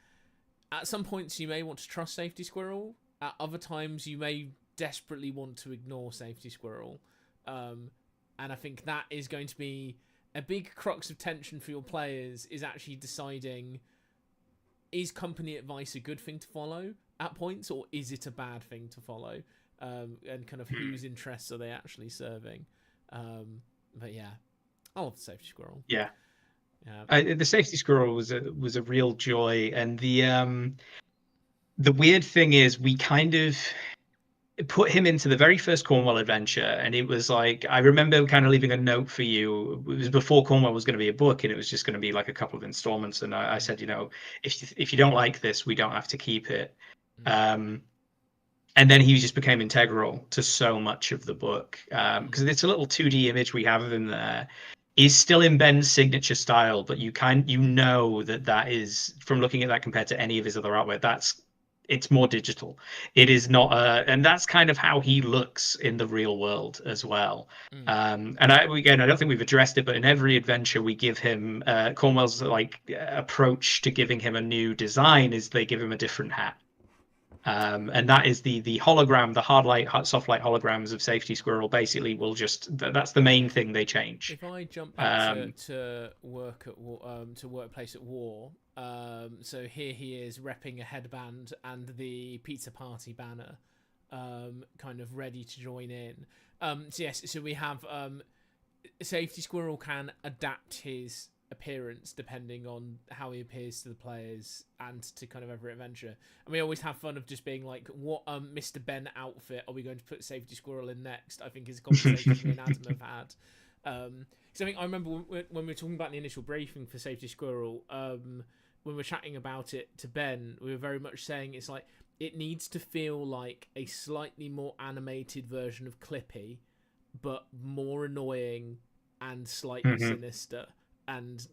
At some points, you may want to trust Safety Squirrel. At other times, you may desperately want to ignore Safety Squirrel. And I think that is going to be a big crux of tension for your players, is actually deciding, is company advice a good thing to follow at points, or is it a bad thing to follow? And kind of whose interests are they actually serving? But yeah, I love the Safety Squirrel. Yeah. The Safety Squirrel was a real joy, and the weird thing is we kind of put him into the very first Cornwall adventure, and it was like, I remember kind of leaving a note for you. It was before Cornwall was going to be a book, and it was just going to be like a couple of installments, and I said, if you don't like this, we don't have to keep it. And then he just became integral to so much of the book, because it's a little 2D image we have of him there. He's still in Ben's signature style, but you know that is, from looking at that compared to any of his other artwork, it's more digital. It is not, and that's kind of how he looks in the real world as well. And I don't think we've addressed it, but in every adventure we give him, Cornwell's approach to giving him a new design is they give him a different hat. And that is the hologram, the hard light, soft light holograms of Safety Squirrel. Basically, will that's the main thing they change. If I jump back to workplace at war, so here he is repping a headband and the pizza party banner, kind of ready to join in. So we have Safety Squirrel can adapt his appearance depending on how he appears to the players and to kind of every adventure, and we always have fun of just being like, what Mr. Ben outfit are we going to put Safety Squirrel in next? I think is a conversation me and Adam have had. So I remember when we were talking about the initial briefing for Safety Squirrel, when we were chatting about it to Ben, we were very much saying it's like, it needs to feel like a slightly more animated version of Clippy, but more annoying and slightly sinister. And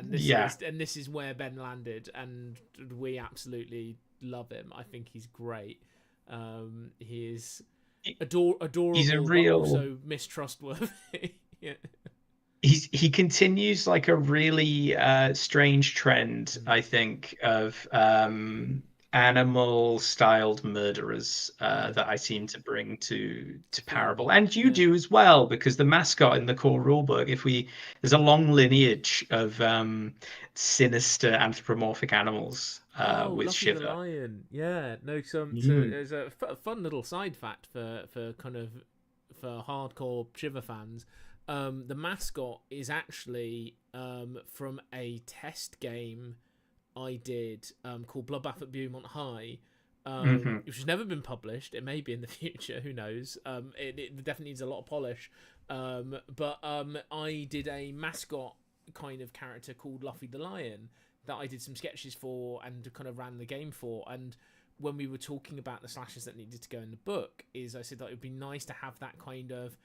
this is where Ben landed, and we absolutely love him. I think he's great. He is adorable, he's a real, but also mistrustworthy. Yeah. He continues like a really strange trend, I think, of animal-styled murderers that I seem to bring to Parable, and you do as well, because the mascot in the core rulebook, there's a long lineage of sinister anthropomorphic animals with Luffy Shiver. the Lion, yeah. No, so there's a fun little side fact for hardcore Shiver fans. The mascot is actually from a test game I did called Bloodbath at Beaumont High, which has never been published. It may be in the future, who knows. It definitely needs a lot of polish, but I did a mascot kind of character called Luffy the Lion that I did some sketches for and kind of ran the game for. And when we were talking about the slashes that needed to go in the book, is I said that it would be nice to have that kind of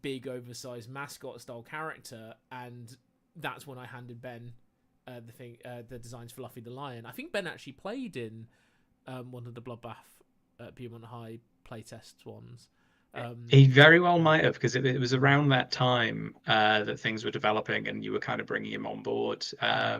big oversized mascot style character, and that's when I handed Ben the designs for Luffy the Lion. I think Ben actually played in one of the Bloodbath at Beaumont High playtest ones. He very well might have, because it was around that time that things were developing, and you were kind of bringing him on board. I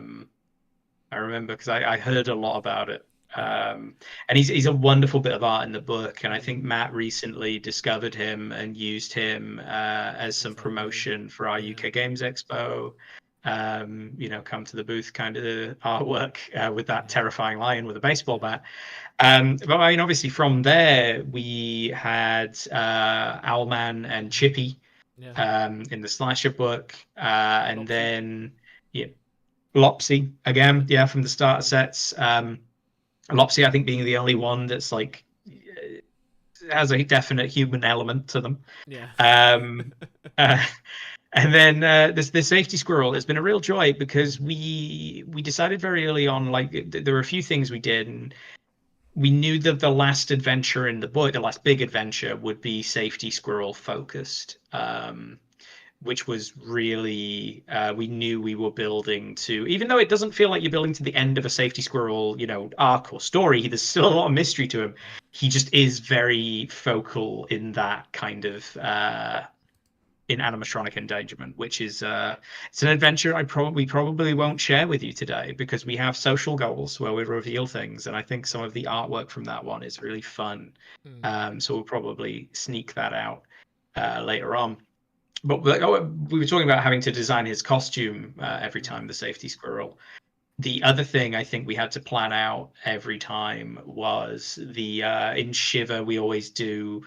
remember because I heard a lot about it. And he's a wonderful bit of art in the book, and I think Matt recently discovered him and used him as some promotion for our UK Games Expo. Come to the booth kind of artwork with that terrifying lion with a baseball bat. But I mean, obviously from there we had Owlman and Chippy in the slasher book, and Lopsy. Then Lopsy again, from the starter sets. Lopsy, I think, being the only one that's like has a definite human element to them. And then the safety squirrel has been a real joy, because we decided very early on, like, there were a few things we did, and we knew that the last adventure in the book, the last big adventure, would be safety squirrel focused, which was really, we knew we were building to, even though it doesn't feel like you're building to the end of a safety squirrel, arc or story, there's still a lot of mystery to him. He just is very focal in that kind of in animatronic endangerment, which is it's an adventure we probably won't share with you today, because we have social goals where we reveal things, and I think some of the artwork from that one is really fun. So we'll probably sneak that out later on. But we were talking about having to design his costume every time, the safety squirrel. The other thing I think we had to plan out every time was in Shiver we always do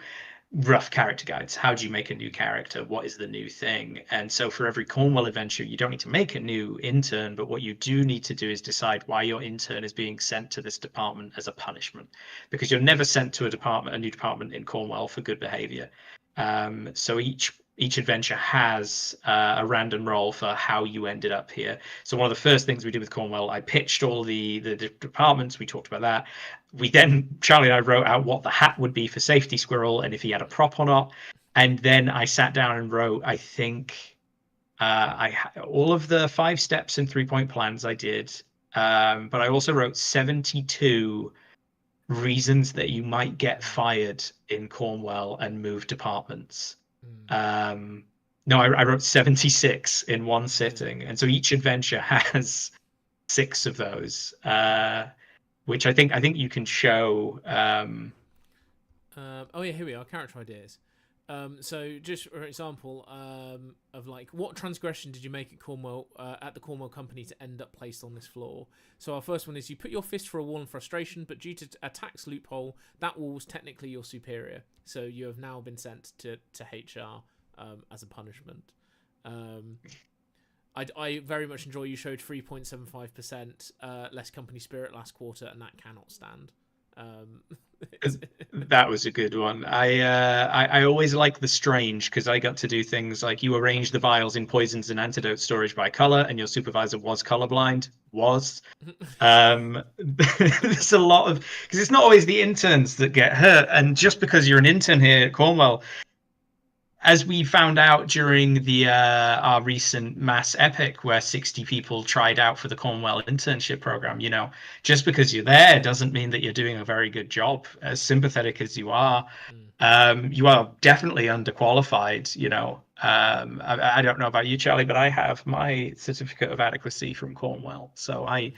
rough character guides. How do you make a new character? What is the new thing? And so for every Cornwell adventure, you don't need to make a new intern, but what you do need to do is decide why your intern is being sent to this department as a punishment, because you're never sent to a new department in Cornwell for good behavior. So each adventure has a random roll for how you ended up here. So one of the first things we did with Cornwell, I pitched all the departments. We talked about that. Charlie and I wrote out what the hat would be for Safety Squirrel and if he had a prop or not. And then I sat down and wrote, I think, all of the 5 steps and 3-point plans I did. But I also wrote 72 reasons that you might get fired in Cornwell and move departments. No, I wrote 76 in one sitting, and so each adventure has 6 of those, which I think you can show. Oh yeah, here we are. Character ideas. So just for example, of like, what transgression did you make at Cornwell at the Cornwell company to end up placed on this floor? So our first one is, you put your fist for a wall in frustration, but due to a tax loophole, that wall was technically your superior. So you have now been sent to HR as a punishment. I very much enjoy, you showed 3.75% less company spirit last quarter, and that cannot stand. That was a good one. I always like the strange, because I got to do things like, you arrange the vials in poisons and antidote storage by color, and your supervisor was colorblind. There's a lot of, because it's not always the interns that get hurt, and just because you're an intern here at Cornwell, as we found out during our recent mass epic where 60 people tried out for the Cornwell internship program, just because you're there doesn't mean that you're doing a very good job. As sympathetic as you are, you are definitely underqualified. I don't know about you, Charlie, but I have my certificate of adequacy from Cornwell, so I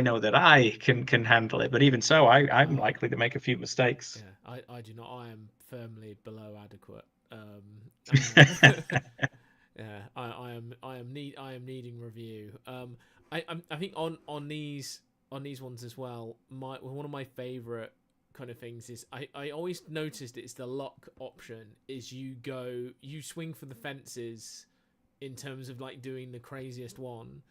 know that I can handle it. But even so, I'm likely to make a few mistakes. Yeah, I do not. I am firmly below adequate. Yeah, I am needing review. I think on these ones as well, one of my favorite kind of things is, I always noticed it's the luck option, is you swing for the fences in terms of like doing the craziest one.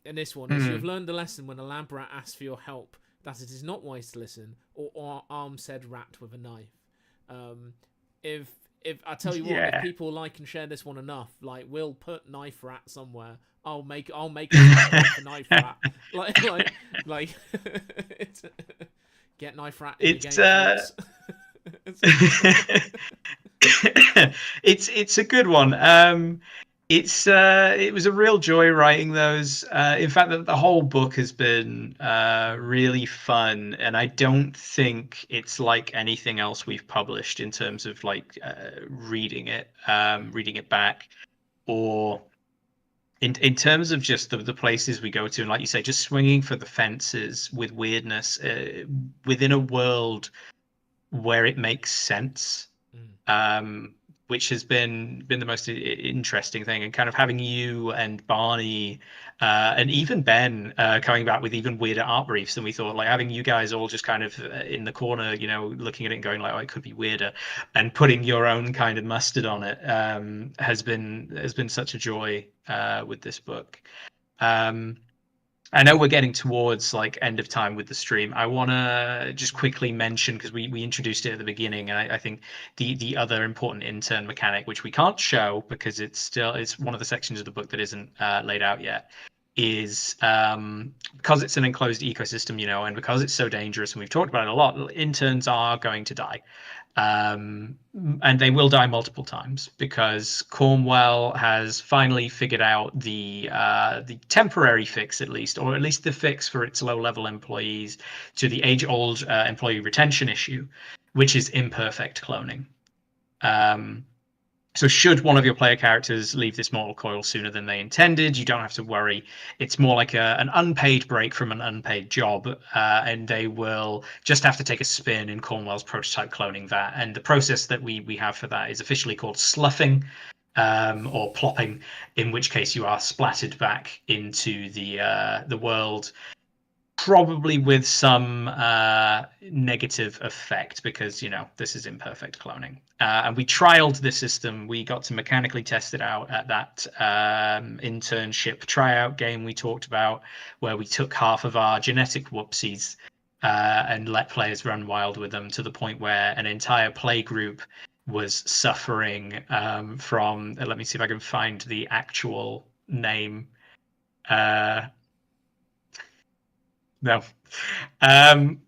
And this one is, you've learned the lesson when a lab rat asks for your help that it is not wise to listen or arm said rat with a knife. If I tell you what, if people like and share this one enough, like, we'll put knife rat somewhere. I'll make a knife rat. like it's, get knife rat in the game. It's a good one. it was a real joy writing those. In fact, the whole book has been really fun, and I don't think it's like anything else we've published in terms of like reading it back, or in terms of just the places we go to, and like you say, just swinging for the fences with weirdness within a world where it makes sense. Mm. um, which has been the most interesting thing, and kind of having you and Barney and even Ben coming back with even weirder art briefs than we thought. Like having you guys all just kind of in the corner, you know, looking at it and going like, "Oh, it could be weirder," and putting your own kind of mustard on it has been such a joy with this book. Um, I know we're getting towards like end of time with the stream. I want to just quickly mention, because we introduced it at the beginning, and I think the other important intern mechanic, which we can't show because it's one of the sections of the book that isn't laid out yet, is because it's an enclosed ecosystem, you know, and because it's so dangerous, and we've talked about it a lot, interns are going to die. And they will die multiple times because Cornwell has finally figured out the temporary fix, at least, or at least the fix for its low-level employees to the age-old employee retention issue, which is imperfect cloning. So should one of your player characters leave this mortal coil sooner than they intended, you don't have to worry. It's more like an unpaid break from an unpaid job, and they will just have to take a spin in Cornwell's prototype cloning vat. And the process that we have for that is officially called sloughing, or plopping, in which case you are splattered back into the world, probably with some negative effect, because you know this is imperfect cloning, and we trialed this system. We got to mechanically test it out at that internship tryout game we talked about, where we took half of our genetic whoopsies and let players run wild with them, to the point where an entire play group was suffering from let me see if I can find the actual name. No. Um,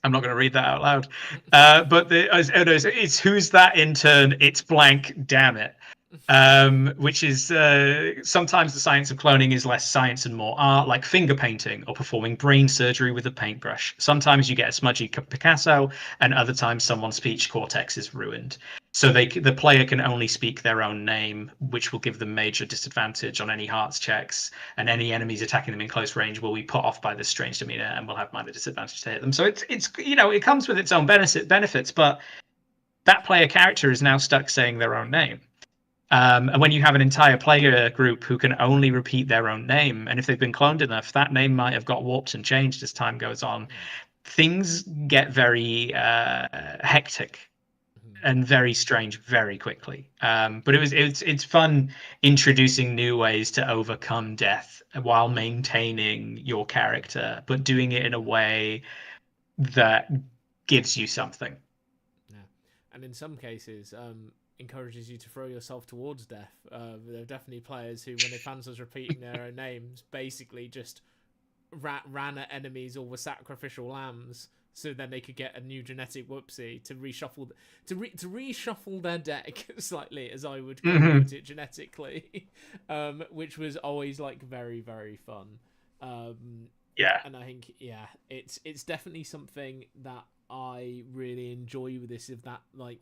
I'm not going to read that out loud. But it's who's that intern? It's blank. Damn it. Which is sometimes the science of cloning is less science and more art, like finger painting or performing brain surgery with a paintbrush. Sometimes you get a smudgy Picasso, and other times someone's speech cortex is ruined. So the player can only speak their own name, which will give them major disadvantage on any hearts checks, and any enemies attacking them in close range will be put off by this strange demeanor and will have minor disadvantage to hit them. So it's you know, it comes with its own benefits, but that player character is now stuck saying their own name. And when you have an entire player group who can only repeat their own name, and if they've been cloned enough, that name might have got warped and changed as time goes on. Things get very hectic and very strange very quickly. But it's fun introducing new ways to overcome death while maintaining your character, but doing it in a way that gives you something. Yeah, and in some cases, encourages you to throw yourself towards death. There are definitely players who, when they found themselves repeating their own names, basically just ran at enemies or were sacrificial lambs, so then they could get a new genetic whoopsie to reshuffle reshuffle their deck slightly, as I would kind of put it, genetically, which was always like very, very fun. Yeah, and I think it's definitely something that I really enjoy with this, of that, like,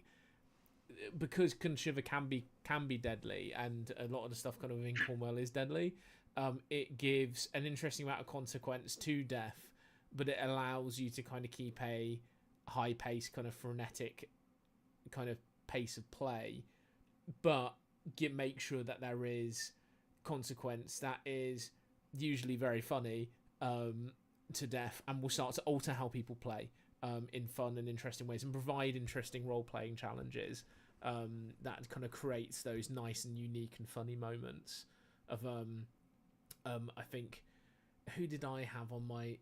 because SHIVER can be deadly, and a lot of the stuff kind of within Cornwell is deadly. It gives an interesting amount of consequence to death, but it allows you to kind of keep a high pace, kind of frenetic kind of pace of play, but make sure that there is consequence that is usually very funny to death, and will start to alter how people play in fun and interesting ways, and provide interesting role-playing challenges that kind of creates those nice and unique and funny moments of I think, who did I have on my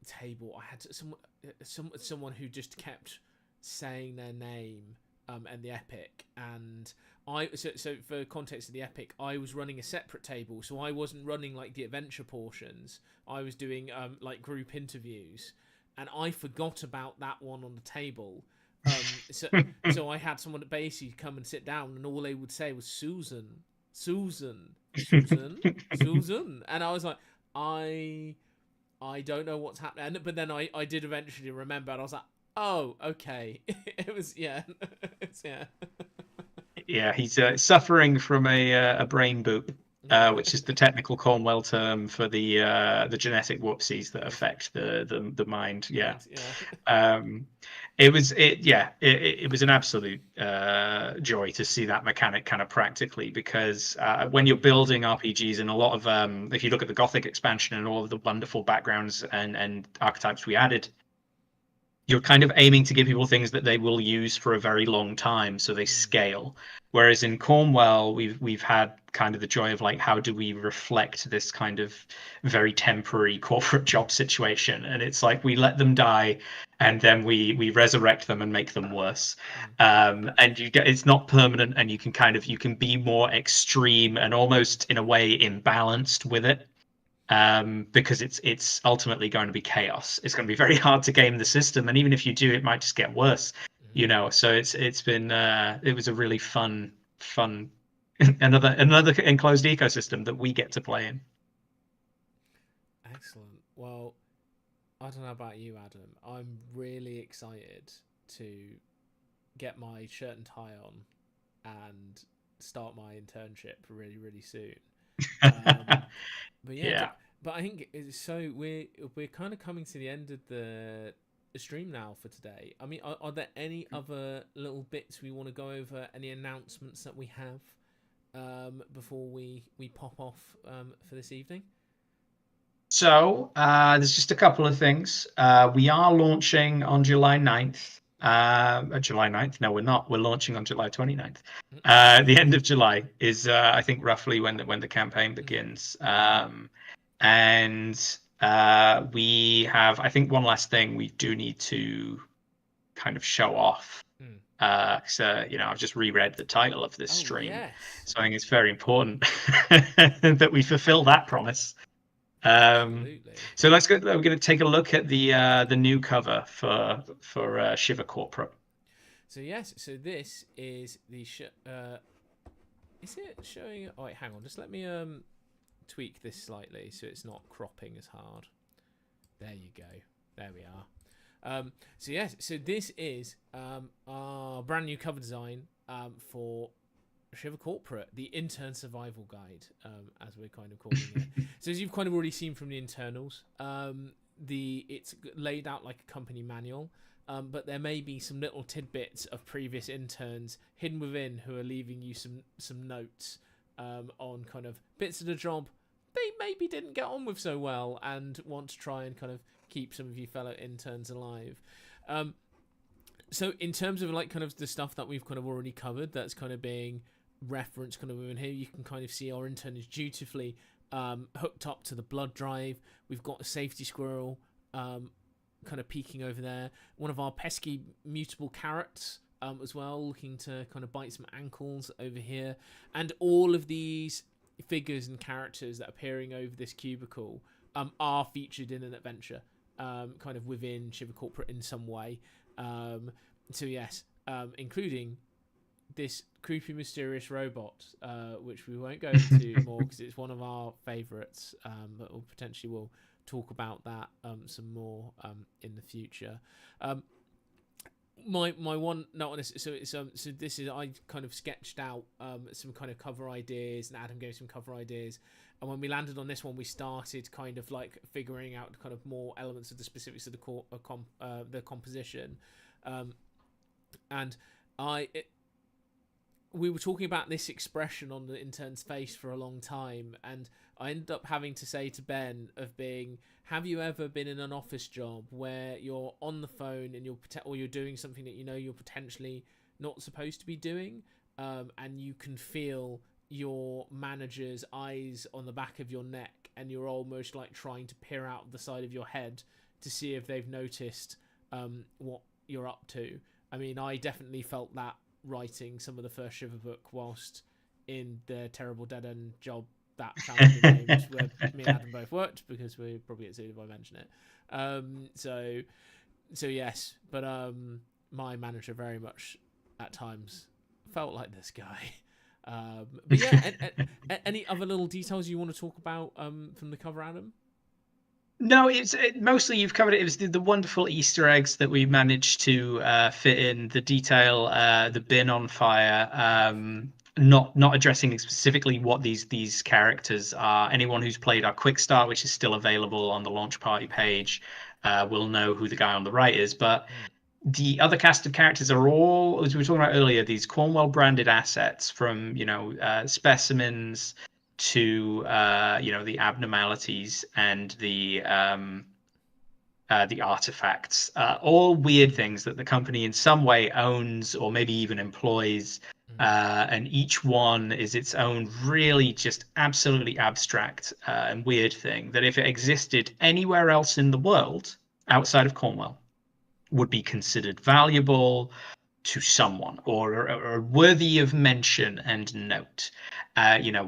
table? I had someone who just kept saying their name and the epic, and so for context of the epic, I was running a separate table, so I wasn't running like the adventure portions. I was doing like group interviews, and I forgot about that one on the table So so I had someone that basically come and sit down, and all they would say was Susan, Susan, Susan, Susan, and I was like, I don't know what's happening. But then I did eventually remember, and I was like, oh, okay. It was, yeah. It's, yeah. Yeah, he's suffering from a brain boop, which is the technical Cornwell term for the genetic whoopsies that affect the mind. Yeah. Mind, yeah. Um, it was an absolute joy to see that mechanic kind of practically, because when you're building RPGs, and a lot of if you look at the Gothic expansion and all of the wonderful backgrounds and archetypes we added, you're kind of aiming to give people things that they will use for a very long time, so they scale. Whereas in Cornwell, we've had kind of the joy of like, how do we reflect this kind of very temporary corporate job situation? And it's like we let them die, and then we resurrect them and make them worse. And you get, it's not permanent, and you can be more extreme and almost in a way imbalanced with it, because it's ultimately going to be chaos. It's going to be very hard to game the system, and even if you do, it might just get worse. So it's been it was a really fun another enclosed ecosystem that we get to play in. Excellent. Well, I don't know about you, Adam. I'm really excited to get my shirt and tie on and start my internship really, really soon. But yeah, Yeah. but I think so. We're kind of coming to the end of the stream now for today. I mean, are there any other little bits we want to go over? Any announcements that we have before we pop off for this evening? So there's just a couple of things. We are launching on July 9th. July 9th? No, we're not. We're launching on July 29th. The end of July is, I think, roughly when the campaign begins. And we have, I think, one last thing we do need to kind of show off. So, I've just reread the title of this stream. Yes. So I think it's very important that we fulfill that promise. Absolutely. So let's go. We're going to take a look at the new cover for Shiver Corporate. So yes, so this is the is it showing? Oh wait, hang on. Just let me tweak this slightly so it's not cropping as hard. There you go. There we are. So yes, so this is our brand new cover design for Shiver Corporate, the intern survival guide, as we're kind of calling it. So as you've kind of already seen from the internals, it's laid out like a company manual, but there may be some little tidbits of previous interns hidden within who are leaving you some notes on kind of bits of the job they maybe didn't get on with so well and want to try and kind of keep some of you fellow interns alive. So in terms of like kind of the stuff that we've kind of already covered, that's kind of being reference kind of within here, you can kind of see our intern is dutifully hooked up to the blood drive. We've got a safety squirrel kind of peeking over there, one of our pesky mutable carrots as well, looking to kind of bite some ankles over here, and all of these figures and characters that are appearing over this cubicle are featured in an adventure kind of within Shiver Corporate in some way. So yes, including this creepy, mysterious robot, which we won't go into more because it's one of our favourites, but we'll potentially talk about that some more in the future. My one note on this, so it's so this is, I kind of sketched out some kind of cover ideas, and Adam gave some cover ideas, and when we landed on this one, we started kind of like figuring out kind of more elements of the specifics of the composition, and we were talking about this expression on the intern's face for a long time, and I ended up having to say to Ben of being, have you ever been in an office job where you're on the phone and you're doing something that you know you're potentially not supposed to be doing, and you can feel your manager's eyes on the back of your neck, and you're almost like trying to peer out the side of your head to see if they've noticed what you're up to. I mean, I definitely felt that writing some of the first Shiver book whilst in the terrible dead end job that Family Games where me and Adam both worked, because we probably get sued if I mention it. So yes, but my manager very much at times felt like this guy. But yeah, any other little details you want to talk about from the cover, Adam? No, mostly you've covered it. It was the wonderful Easter eggs that we managed to fit in, the detail, the bin on fire, not addressing specifically what these characters are. Anyone who's played our quick start, which is still available on the launch party page, will know who the guy on the right is. But the other cast of characters are all, as we were talking about earlier, these Cornwell branded assets, from specimens to the abnormalities and the artifacts, all weird things that the company in some way owns or maybe even employs. And each one is its own really just absolutely abstract and weird thing that if it existed anywhere else in the world outside of Cornwell would be considered valuable to someone, or worthy of mention and note,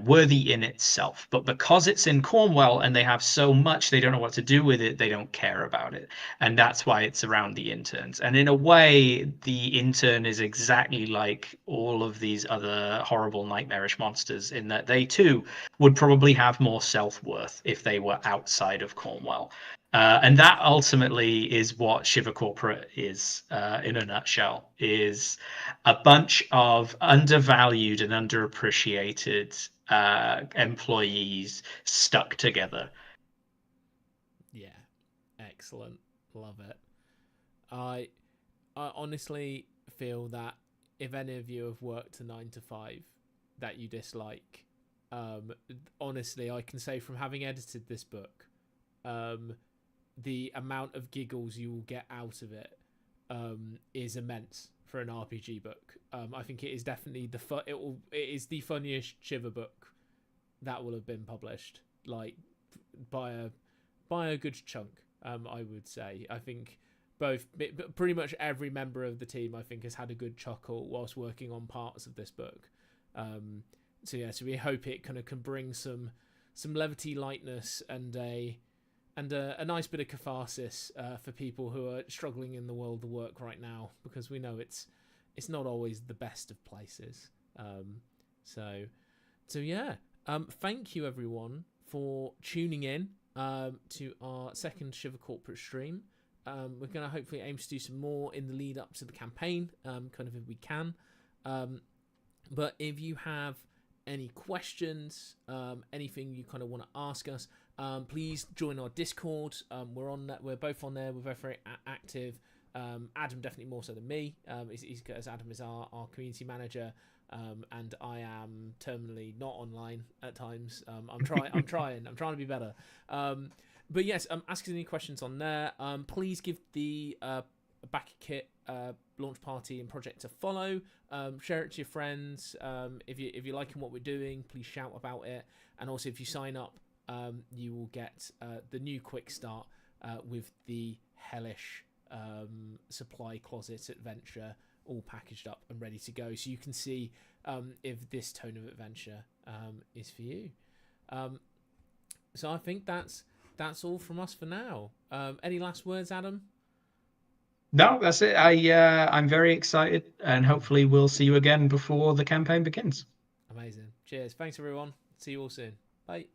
worthy in itself. But because it's in Cornwall and they have so much, they don't know what to do with it. They don't care about it. And that's why it's around the interns. And in a way, the intern is exactly like all of these other horrible, nightmarish monsters in that they too would probably have more self-worth if they were outside of Cornwall. And that ultimately is what Shiver Corporate is, in a nutshell, is a bunch of undervalued and underappreciated employees stuck together. Yeah, excellent, love it. I I honestly feel that if any of you have worked a 9 to 5 that you dislike, honestly, I can say from having edited this book, the amount of giggles you will get out of it is immense for an RPG book. I think it is definitely it is the funniest Shiver book that will have been published, like by a good chunk. I would say. I think pretty much every member of the team, I think, has had a good chuckle whilst working on parts of this book. So we hope it kind of can bring some levity, lightness, and a nice bit of catharsis for people who are struggling in the world of work right now, because we know it's not always the best of places. Thank you everyone for tuning in to our second Shiver Corporate stream. We're going to hopefully aim to do some more in the lead up to the campaign, kind of if we can. But if you have any questions, anything you kind of want to ask us, please join our Discord. We're on that. We're both on there. We're both very active. Adam definitely more so than me. As Adam is our community manager, and I am terminally not online at times. I'm trying to be better. But yes, ask us any questions on there. Please give the Back Kit launch party and project a follow. Share it to your friends. If you're liking what we're doing, please shout about it. And also, if you sign up, you will get the new quick start with the hellish supply closet adventure all packaged up and ready to go, so you can see if this tone of adventure is for you. So I think that's all from us for now. Any last words, Adam? No, that's it. I'm very excited, and hopefully we'll see you again before the campaign begins. Amazing. Cheers. Thanks everyone. See you all soon. Bye.